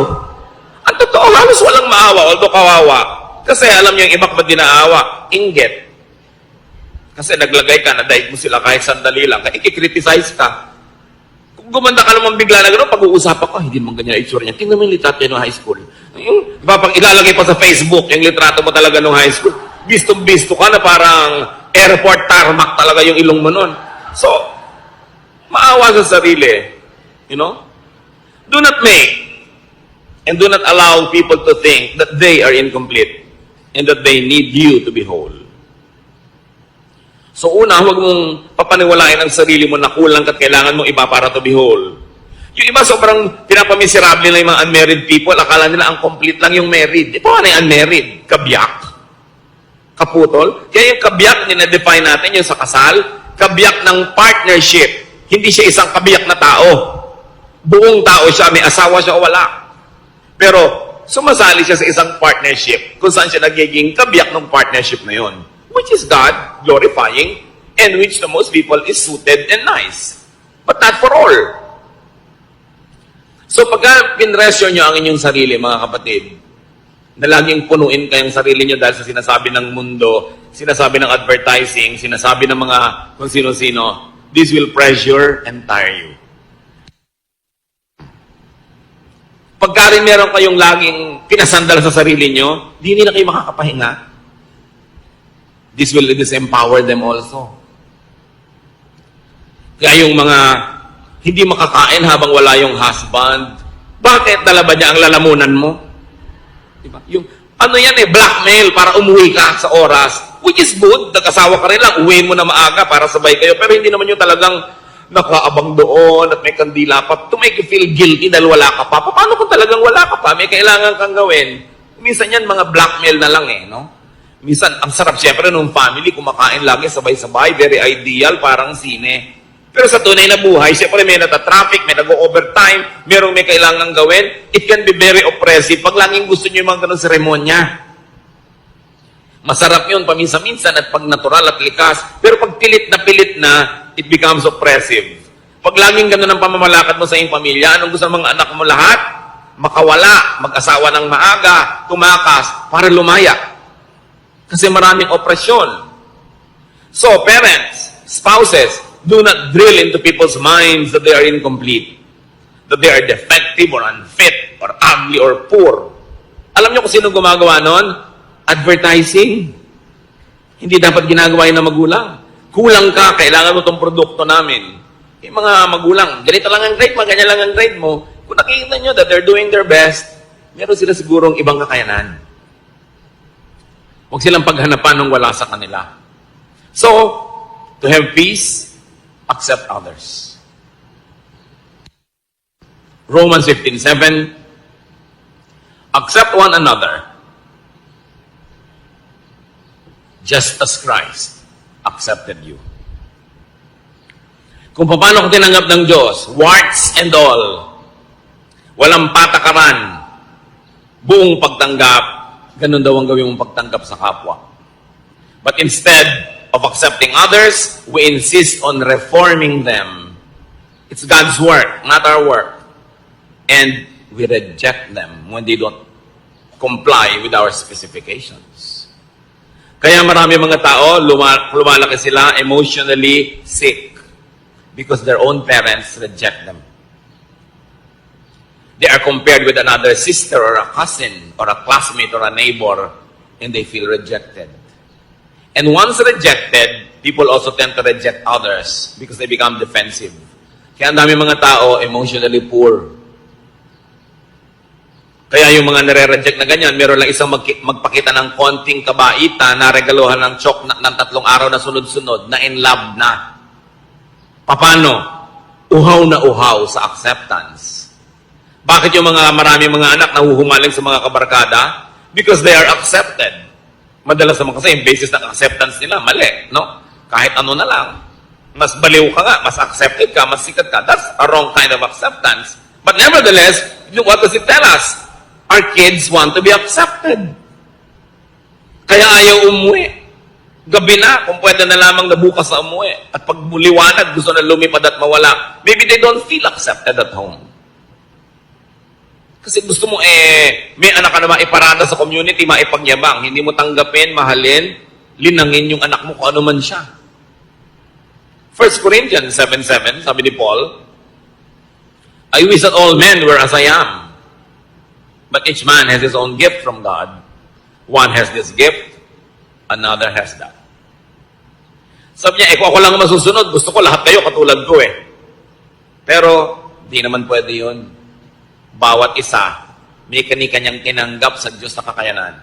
Ang totoo, halos walang maawa, although kawawa. Kasi alam niyo yung iba ba't dinaawa? Inggit. Kasi naglagay ka, na-dive mo sila kahit sandali lang, kaya ikikriticize ka. Kung gumanda ka naman bigla na gano'n, pag-uusapan ka, hindi man ganyan itsura niya. Tingnan mo yung litrato niya ng high school. Yung, pag ilalagay pa sa Facebook, yung litrato mo talaga ng high school, bistong-bisto ka na parang airport tarmac talaga yung ilong mo nun. So, maawa sa sarili. You know? Do not make and do not allow people to think that they are incomplete and that they need you to be whole. So una, huwag mong papaniwalain ang sarili mo na kulang at kailangan mong iba para to be whole. Yung iba sobrang pinapamiserable na yung mga unmarried people, akala nila ang complete lang yung married. Ito ano yung unmarried? Kabyak? Kaputol? Kaya yung kabyak, nina-define natin yung sa kasal, kabyak ng partnership. Hindi siya isang kabiyak na tao. Buong tao siya, may asawa siya o wala. Pero, sumasali siya sa isang partnership kung saan siya nagiging kabiyak ng partnership na yon, which is God glorifying and which to most people is suited and nice. But not for all. So, pagka pinresyo nyo ang inyong sarili, mga kapatid, na laging punuin kayong sarili nyo dahil sa sinasabi ng mundo, sinasabi ng advertising, sinasabi ng mga kung sino-sino, this will pressure and tire you. Pagka rin meron kayong laging pinasandal sa sarili nyo, di nila kayo makakapahinga. This will disempower them also. Kaya yung mga hindi makakain habang wala yung husband, bakit dala ba niya ang lalamunan mo? Diba? Yung, ano yan blackmail para umuwi ka sa oras. Which is good, nag-asawa ka rin lang, uwiin mo na maaga para sabay kayo. Pero hindi naman yung talagang nakaabang doon at may kandila pa to make you feel guilty dahil wala ka pa. Paano kung talagang wala ka pa? May kailangan kang gawin. Minsan yan, mga blackmail na lang no? Minsan, ang sarap siyempre nung family, kumakain lagi sabay-sabay, very ideal, parang sine. Pero sa tunay na buhay, siyempre may nata-traffic, may nag-overtime, merong may kailangan gawin, it can be very oppressive pag laging gusto nyo yung mga ganun seremonya. Masarap yun paminsan-minsan at pag natural at likas. Pero pag pilit na, it becomes oppressive. Pag laging gano'n ang pamamalakad mo sa iyong pamilya, anong gusto ng mga anak mo lahat? Makawala, mag-asawa ng maaga, tumakas, para lumaya. Kasi maraming opresyon. So, parents, spouses, do not drill into people's minds that they are incomplete, that they are defective or unfit or ugly or poor. Alam niyo kung sino gumagawa nun? Advertising. Hindi dapat ginagawa yun ng magulang. Kulang ka, kailangan mo itong produkto namin. Yung mga magulang, ganito lang ang grade mo, ganyan lang ang grade mo. Kung nakikita nyo that they're doing their best, meron sila sigurong ibang kakayanan. Huwag silang paghanapan nung wala sa kanila. So, to have peace, accept others. Romans 15:7, accept one another, just as Christ accepted you. Kung paano ko tinanggap ng Diyos, warts and all, walang patakaran, buong pagtanggap, ganun daw ang gawin mong pagtanggap sa kapwa. But instead of accepting others, we insist on reforming them. It's God's work, not our work. And we reject them when they don't comply with our specifications. Kaya marami mga tao, lumalaki sila emotionally sick because their own parents reject them. They are compared with another sister or a cousin or a classmate or a neighbor, and they feel rejected. And once rejected, people also tend to reject others because they become defensive. Kaya ang dami mga tao emotionally poor. Kaya yung mga nare-reject na ganyan, meron lang isang magpakita ng konting kabaitan na regaluhan ng ng 3 araw na sunod-sunod na in love na. Paano? Uhaw na uhaw sa acceptance. Bakit yung maraming mga anak nahuhumaling sa mga kabarkada? Because they are accepted. Madalas naman kasi yung basis ng acceptance nila, mali, no? Kahit ano na lang. Mas baliw ka nga, mas accepted ka, mas sikat ka. That's a wrong kind of acceptance. But nevertheless, what does it tell us? Our kids want to be accepted. Kaya ayaw umuwi. Gabi na, kung pwede na lamang na bukas na umuwi. At pag liwanag, gusto na lumipad at mawala. Maybe they don't feel accepted at home. Kasi gusto mo, may anak ka na maiparada sa community, maipagyabang. Hindi mo tanggapin, mahalin, linangin yung anak mo kung ano man siya. 1 Corinthians 7:7, sabi ni Paul, I wish that all men were as I am. But each man has his own gift from God. One has this gift, another has that. Sabi niya, kung ako lang masusunod, gusto ko lahat kayo katulad ko eh. Pero, di naman pwede yun. Bawat isa, may kani-kanyang tinanggap sa Diyos na kakayanan.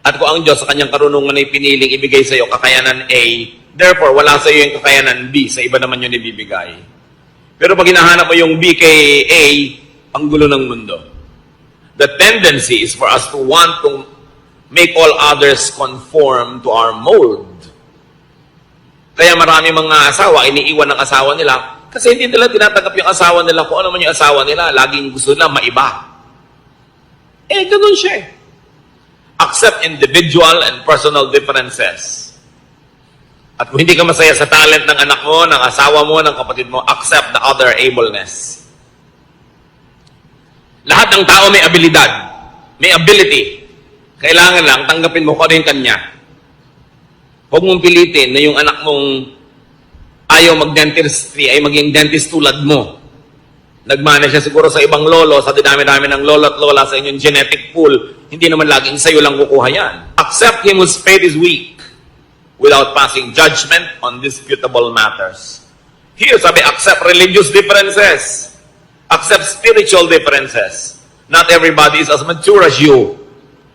At kung ang Diyos sa kanyang karunungan ay piniling ibigay sa iyo kakayanan A, therefore, wala sa iyo yung kakayanan B, sa iba naman yun ibibigay. Pero pag hinahanap mo yung B kay A, ang gulo ng mundo. The tendency is for us to want to make all others conform to our mold. Kaya marami mga asawa, iniiwan ng asawa nila kasi hindi nila tinatanggap yung asawa nila kung ano man yung asawa nila. Laging gusto nila maiba. Ganun siya eh. Accept individual and personal differences. At kung hindi ka masaya sa talent ng anak mo, ng asawa mo, ng kapatid mo, accept the other ableness. Lahat ng tao may abilidad, may ability. Kailangan lang tanggapin mo kung ano yung kanya. Huwag mong pilitin na yung anak mong ayaw mag-dentistry ay maging dentist tulad mo. Nagmana siya siguro sa ibang lolo, sa dinami-dami ng lolo at lola sa inyong genetic pool, hindi naman laging sa'yo lang kukuha yan. Accept him whose faith is weak without passing judgment on disputable matters. Here, sabi, accept religious differences. Accept spiritual differences. Not everybody is as mature as you.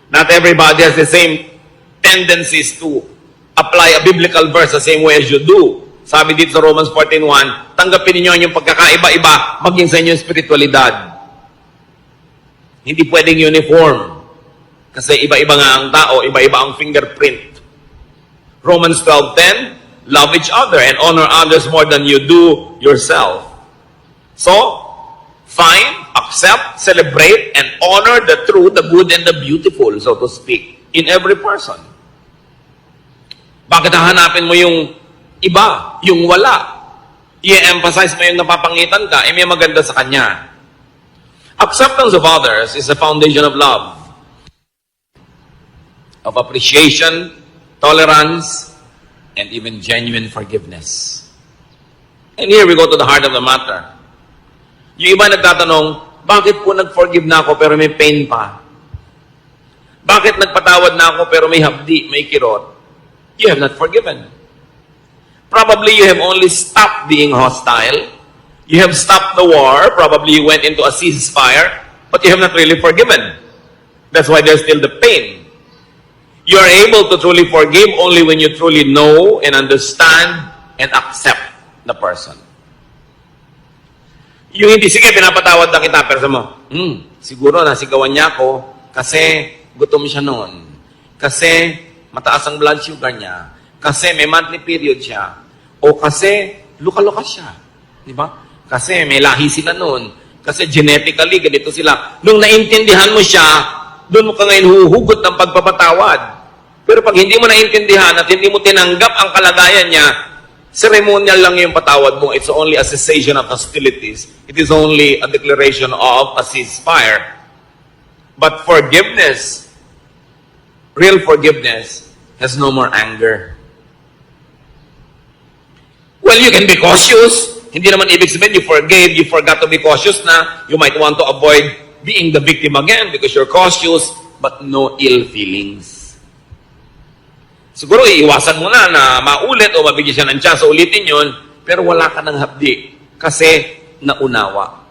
Not everybody has the same tendencies to apply a biblical verse the same way as you do. Sabi dito sa Romans 14:1, tanggapin niyo yung pagkakaiba-iba maging sa inyong spiritualidad. Hindi pwedeng uniform. Kasi iba-iba nga ang tao, iba-iba ang fingerprint. Romans 12:10, love each other and honor others more than you do yourself. So, find, accept, celebrate, and honor the true, the good, and the beautiful, so to speak, in every person. Bakit hahanapin mo yung iba, yung wala? I-emphasize mo yung napapangitan ka, may maganda sa kanya. Acceptance of others is the foundation of love, of appreciation, tolerance, and even genuine forgiveness. And here we go to the heart of the matter. Yung iba nagtatanong, bakit po nag-forgive na ako pero may pain pa? Bakit nagpatawad na ako pero may hapdi, may kirot? You have not forgiven. Probably you have only stopped being hostile. You have stopped the war. Probably you went into a ceasefire, but you have not really forgiven. That's why there's still the pain. You are able to truly forgive only when you truly know and understand and accept the person. Yung hindi, sige, pinapatawad na kita, pero mo, siguro nasigawan niya ako kasi gutom siya noon. Kasi mataas ang blood sugar niya. Kasi may monthly period siya. O kasi luka-luka siya. Di ba? Kasi may lahi sila noon. Kasi genetically, ganito sila. Nung naintindihan mo siya, doon mo ka ngayon huhugot ng pagpapatawad. Pero pag hindi mo naintindihan at hindi mo tinanggap ang kalagayan niya, ceremonial lang yung patawad mo. It's only a cessation of hostilities. It is only a declaration of a ceasefire. But forgiveness, real forgiveness, has no more anger. Well, you can be cautious. Hindi naman ibig sabihin you forgave, you forgot to be cautious na. You might want to avoid being the victim again because you're cautious, but no ill feelings. Siguro iiwasan mo na maulit o mabigyan siya ng chance ulitin yun, pero wala ka ng hapdi kasi naunawa.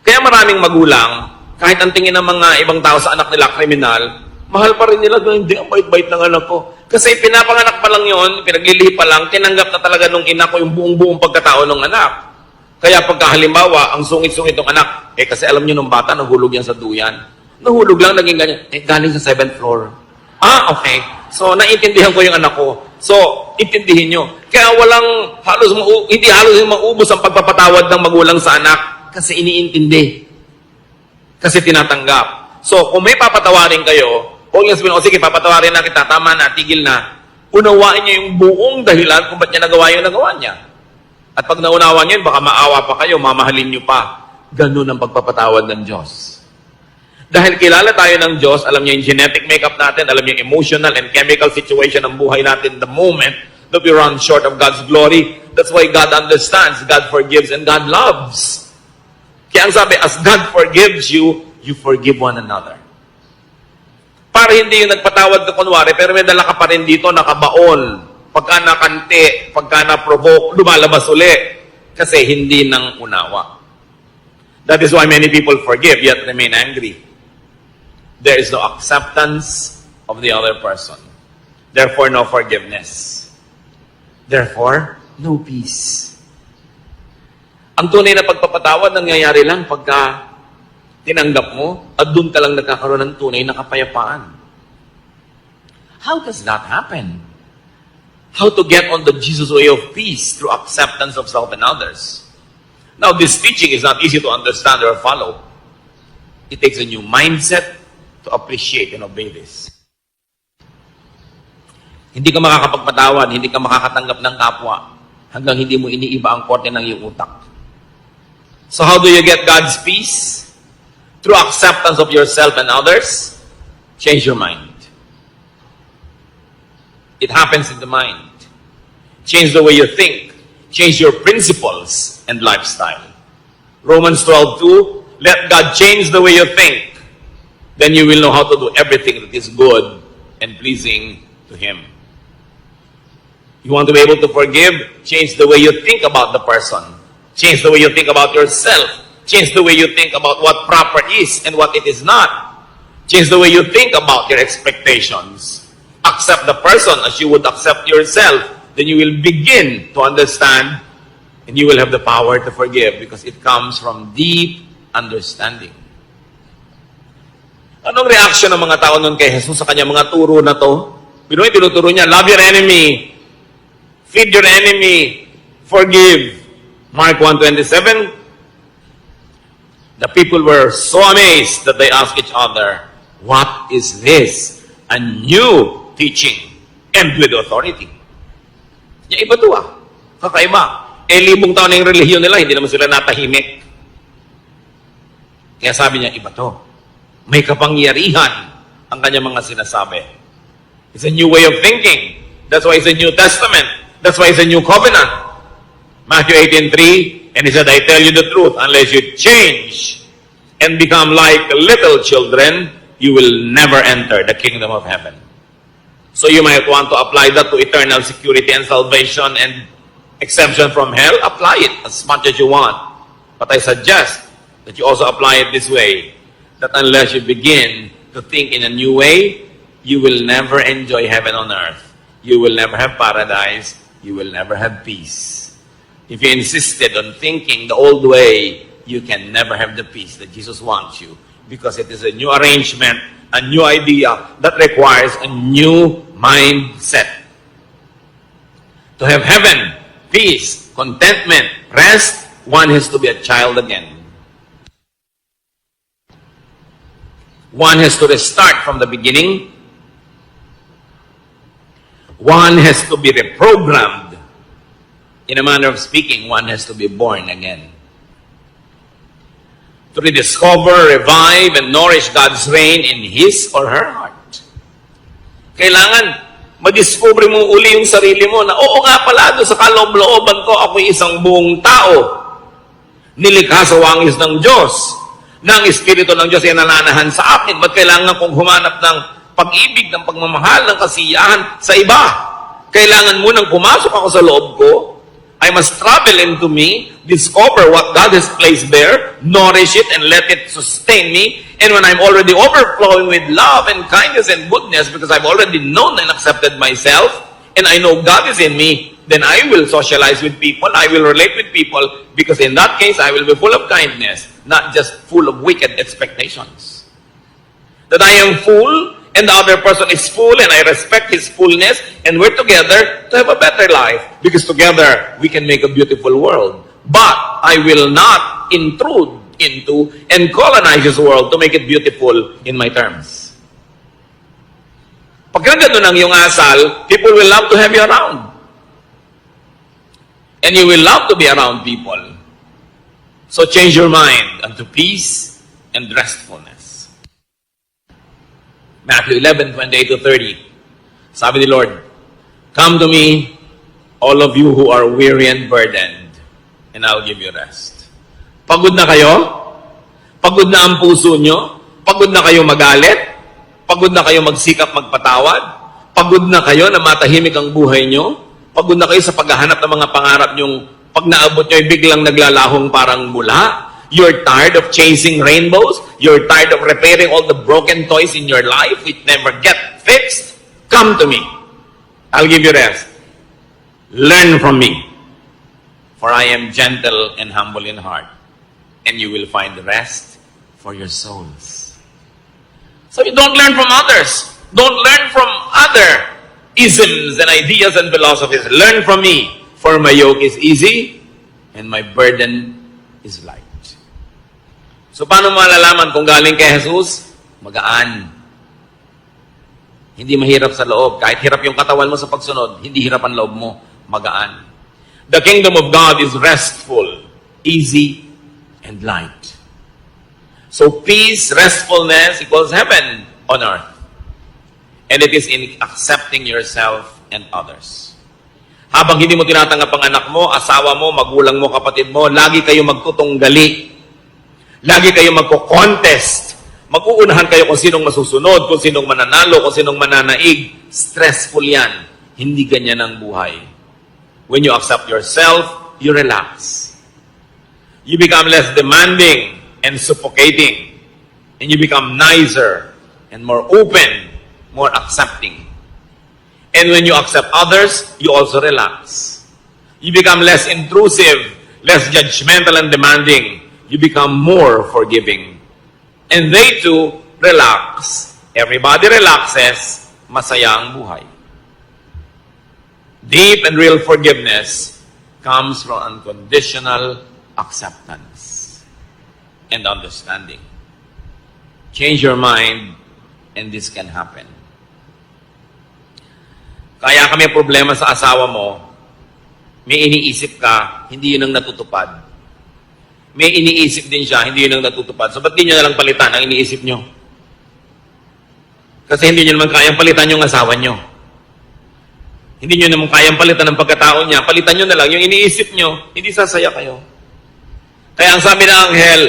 Kaya maraming magulang, kahit ang tingin ng mga ibang tao sa anak nila kriminal, mahal pa rin nila, hindi ang bait-bait ng anak ko. Kasi pinapanganak pa lang yun, pinaglilihi pa lang, tinanggap na talaga nung ina ko yung buong-buong pagkatao ng anak. Kaya pagka halimbawa, ang sungit-sungit ng anak, kasi alam nyo nung bata, nahulog yan sa duyan. Nahulog lang, naging ganyan. Galing sa 7th floor. Okay. So, naiintindihan ko yung anak ko. So, intindihin nyo. Kaya hindi halos maubos ang pagpapatawad ng magulang sa anak kasi iniintindi. Kasi tinatanggap. So, kung may papatawarin kayo, huwag niyo sabihin, sige, papatawarin na kita, tama na, tigil na. Unawain niyo yung buong dahilan kung ba't niya nagawa yung nagawa niya. At pag naunawa niyo, baka maawa pa kayo, mamahalin niyo pa. Ganun ang pagpapatawad ng Diyos. Dahil kilala tayo ng Diyos, alam niya yung genetic makeup natin, alam niya yung emotional and chemical situation ng buhay natin the moment that we run short of God's glory. That's why God understands, God forgives, and God loves. Kaya ang sabi, as God forgives you, you forgive one another. Para hindi yung nagpatawad ka kunwari, pero may dala ka pa rin dito, nakabaon. Pagka nakante, pagka na-provoke, lumalabas uli. Kasi hindi nang unawa. That is why many people forgive, yet remain angry. There is no acceptance of the other person. Therefore, no forgiveness. Therefore, no peace. Ang tunay na pagpapatawad, nangyayari lang pagka tinanggap mo, at doon ka lang nagkakaroon ng tunay na kapayapaan. How does that happen? How to get on the Jesus way of peace through acceptance of self and others. Now, this teaching is not easy to understand or follow. It takes a new mindset to appreciate and obey this. Hindi ka makakapagpatawad, hindi ka makakatanggap ng kapwa hanggang hindi mo iniiba ang korte ng iyong utak. So how do you get God's peace? Through acceptance of yourself and others, change your mind. It happens in the mind. Change the way you think. Change your principles and lifestyle. Romans 12:2, let God change the way you think. Then you will know how to do everything that is good and pleasing to Him. You want to be able to forgive? Change the way you think about the person. Change the way you think about yourself. Change the way you think about what proper is and what it is not. Change the way you think about your expectations. Accept the person as you would accept yourself. Then you will begin to understand and you will have the power to forgive because it comes from deep understanding. Anong reaction ng mga tao nun kay Jesus sa kanyang mga turo na to? Pinoy, tinuturo niya, love your enemy, feed your enemy, forgive. Mark 1:27, the people were so amazed that they asked each other, what is this? A new teaching and with authority. Yung iba to kakaiba. Libong taon na yung relihiyon nila, hindi naman sila natahimik. Kaya sabi niya, iba to. May kapangyarihan ang kanyang mga sinasabi. It's a new way of thinking. That's why it's a New Testament. That's why it's a new covenant. Matthew 18:3, and He said, I tell you the truth, unless you change and become like little children, you will never enter the kingdom of heaven. So you might want to apply that to eternal security and salvation and exemption from hell. Apply it as much as you want. But I suggest that you also apply it this way, that unless you begin to think in a new way, you will never enjoy heaven on earth. You will never have paradise. You will never have peace. If you insisted on thinking the old way, you can never have the peace that Jesus wants you, because it is a new arrangement, a new idea that requires a new mindset. To have heaven, peace, contentment, rest, one has to be a child again. One has to restart from the beginning. One has to be reprogrammed. In a manner of speaking, one has to be born again. To rediscover, revive, and nourish God's reign in his or her heart. Kailangan madiscover mo uli yung sarili mo na, oo nga pala, doon sa kaloob-looban ko, ako'y isang buong tao. Nilikha sa wangis ng Diyos. Na ang Espiritu ng Diyos ay nananahan sa akin. Ba't kailangan kong humanap ng pag-ibig, ng pagmamahal, ng kasiyahan sa iba? Kailangan munang pumasok ako sa loob ko. I must travel into me, discover what God has placed there, nourish it, and let it sustain me. And when I'm already overflowing with love and kindness and goodness, because I've already known and accepted myself, and I know God is in me, then I will socialize with people, I will relate with people, because in that case, I will be full of kindness, not just full of wicked expectations. That I am full, and the other person is full, and I respect his fullness, and we're together to have a better life, because together we can make a beautiful world. But I will not intrude into and colonize this world to make it beautiful in my terms. Pagka ganun ang iyong asal, people will love to have you around. And you will love to be around people. So change your mind unto peace and restfulness. Matthew 11:28-30. Sabi ni Lord, "Come to me, all of you who are weary and burdened, and I'll give you rest." Pagod na kayo? Pagod na ang puso nyo? Pagod na kayo magalit? Pagod na kayo magsikap magpatawad? Pagod na kayo na matahimik ang buhay nyo? Pagod na kayo sa paghahanap ng mga pangarap nyong pag naabot nyo ay biglang naglalahong parang mula? You're tired of chasing rainbows? You're tired of repairing all the broken toys in your life which never get fixed? Come to me. I'll give you rest. Learn from me. For I am gentle and humble in heart, and you will find rest for your souls. So you don't learn from others. Don't learn from other isms and ideas and philosophies. Learn from me, for my yoke is easy and my burden is light. So paano malalaman kung galing kay Jesus? Magaan. Hindi mahirap sa loob. Kahit hirap yung katawan mo sa pagsunod, hindi hirap ang loob mo. Magaan. The kingdom of God is restful, easy, and light. So peace, restfulness equals heaven on earth. And it is in accepting yourself and others. Habang hindi mo tinatanggap ang anak mo, asawa mo, magulang mo, kapatid mo, lagi kayo magtutunggali. Lagi kayo magko-contest. Mag-uunahan kayo kung sinong masusunod, kung sinong mananalo, kung sinong mananaig. Stressful yan. Hindi ganyan ang buhay. When you accept yourself, you relax. You become less demanding and suffocating. And you become nicer and more open, more accepting. And when you accept others, you also relax. You become less intrusive, less judgmental and demanding. You become more forgiving. And they too relax. Everybody relaxes. Masaya ang buhay. Deep and real forgiveness comes from unconditional acceptance and understanding. Change your mind and this can happen. Kaya ka may problema sa asawa mo, may iniisip ka, hindi yun ang natutupad. May iniisip din siya, hindi yun ang natutupad. So, ba't di nyo nalang palitan ang iniisip nyo? Kasi hindi nyo naman kayang palitan yung asawa nyo. Hindi nyo naman kayang palitan ng pagkatao niya. Palitan nyo na lang yung iniisip nyo, hindi sasaya kayo. Kaya ang sabi ng anghel,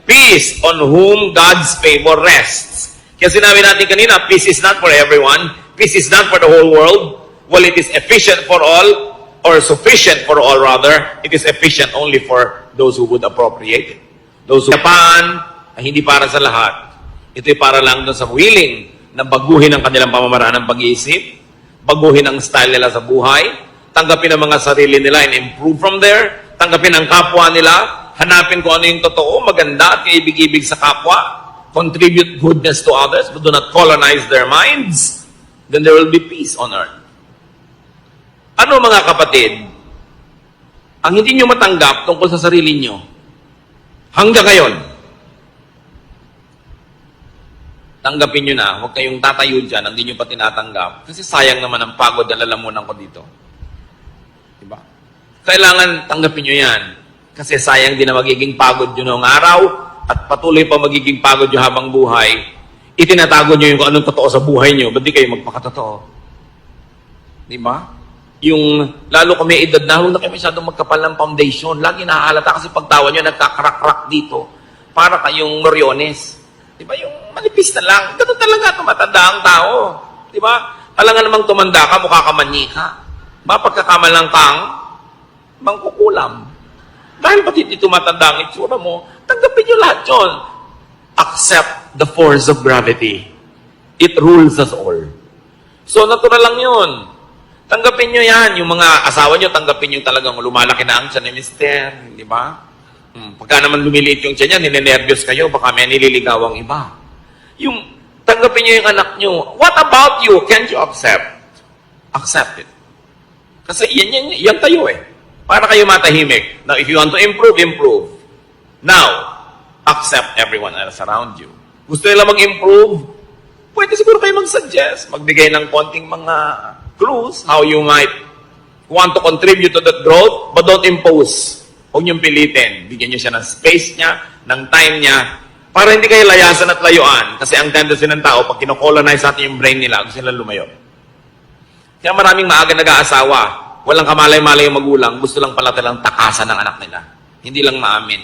peace on whom God's favor rests. Kaya sinabi natin kanina, peace is not for everyone. Peace is not for the whole world. Well, it is efficient for all, or sufficient for all rather. It is efficient only for those who would appropriate it. Those who Japan ay hindi para sa lahat. Ito'y para lang doon sa willing na baguhin ang kanilang pamamaraan ng pag-iisip, baguhin ang style nila sa buhay, tanggapin ang mga sarili nila and improve from there, tanggapin ang kapwa nila, hanapin kung ano yung totoo, maganda at kaibig-ibig sa kapwa, contribute goodness to others, but do not colonize their minds, then there will be peace on earth. Ano mga kapatid? Ang hindi nyo matanggap tungkol sa sarili nyo, hanggang ngayon, tanggapin nyo na. Huwag kayong tatayo dyan, hindi nyo pa tinatanggap. Kasi sayang naman ang pagod na lalamunan ko dito. Diba? Kailangan tanggapin nyo yan. Kasi sayang din na magiging pagod yun noong araw at patuloy pa magiging pagod yun habang buhay. Itinatago nyo yung kung anong totoo sa buhay nyo. Ba't di kayo magpakatotoo? Diba? Yung, lalo kung may edad na, huwag na kayo masyadong magkapal ng foundation. Lagi nahahalata kasi pagtawa nyo, nagkakrak-krak dito. Para kayong Moriones. Diba? Yung manipis na lang. Ganun talaga, tumatanda ang tao. Diba? Alam nga namang tumanda ka, mukha ka manika. Ba, pagkakamalang kang, mangkukulam. Dahil pati di tumatanda ang itsura mo, tanggapin nyo lahat yun. Accept the force of gravity. It rules us all. So, natural lang yun. Tanggapin nyo yan. Yung mga asawa nyo, tanggapin yung talagang lumalaki na ang tiyan ni mister. Di ba? Pagka naman lumiliit yung tiyan niya, ninenervyos kayo, baka may nililigawang iba. Yung, tanggapin nyo yung anak nyo. What about you? Can't you accept? Accept it. Kasi yan tayo eh. Para kayo matahimik. Now, if you want to improve, improve. Now, accept everyone else around you. Gusto nila mag-improve? Pwede siguro kayo mag-suggest. Magbigay ng konting mga clues how you might want to contribute to that growth, but don't impose. Huwag niyong pilitin. Bigyan niyo siya ng space niya, ng time niya, para hindi kayo layasan at layuan. Kasi ang tendency ng tao, pag kinocolonize natin yung brain nila, gusto nila lumayo. Kaya maraming maaga nag-aasawa, walang kamalay-malay yung magulang, gusto lang pala talang takasan ng anak nila. Hindi lang maamin.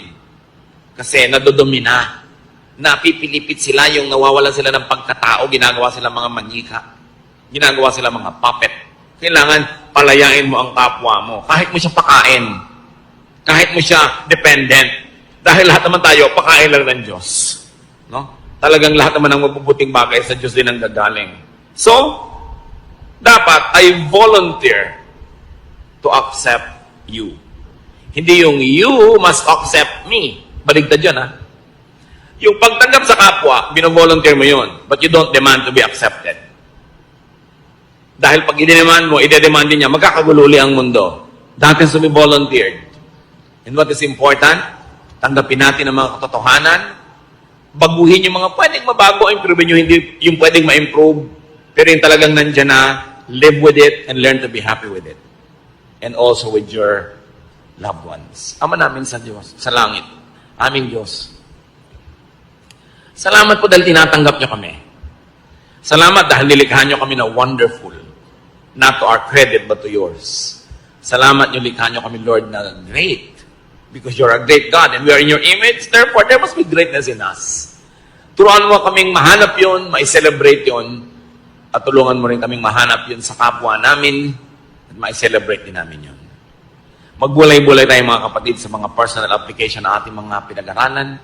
Kasi nadodomina. Napipilipit sila, yung nawawalan sila ng pagkatao, ginagawa sila mga manika. Ginagawa sila mga puppet. Kailangan palayain mo ang kapwa mo. Kahit mo siya pakain. Kahit mo siya dependent. Dahil lahat naman tayo, pakain lang ng Diyos. No? Talagang lahat naman ng mabubuting bagay sa Diyos din ang gagaling. So, dapat I volunteer to accept you. Hindi yung you must accept me. Baligtad yan, ha? Yung pagtanggap sa kapwa, bino-volunteer mo yun. But you don't demand to be accepted. Dahil pag i-demand mo, i-demand din niya, magkakagululi ang mundo. That is to be volunteered. And what is important? Tanggapin natin ang mga katotohanan. Baguhin yung mga pwedeng mabago, improve nyo, hindi yung pwedeng ma-improve. Pero yung talagang nandyan na, live with it and learn to be happy with it. And also with your loved ones. Ama namin sa Diyos, sa langit, aming Diyos. Salamat po dahil tinatanggap nyo kami. Salamat dahil nilikha nyo kami na wonderful. Not to our credit, but to yours. Salamat nyo likha nyo kami, Lord, na great. Because you're a great God and we are in your image. Therefore, there must be greatness in us. Turuan mo kaming mahanap yun, ma-celebrate yun, at tulungan mo rin kaming mahanap yun sa kapwa namin at ma-celebrate din namin yun. Magbulay-bulay tayo mga kapatid sa mga personal application na ating mga pinag-aralan.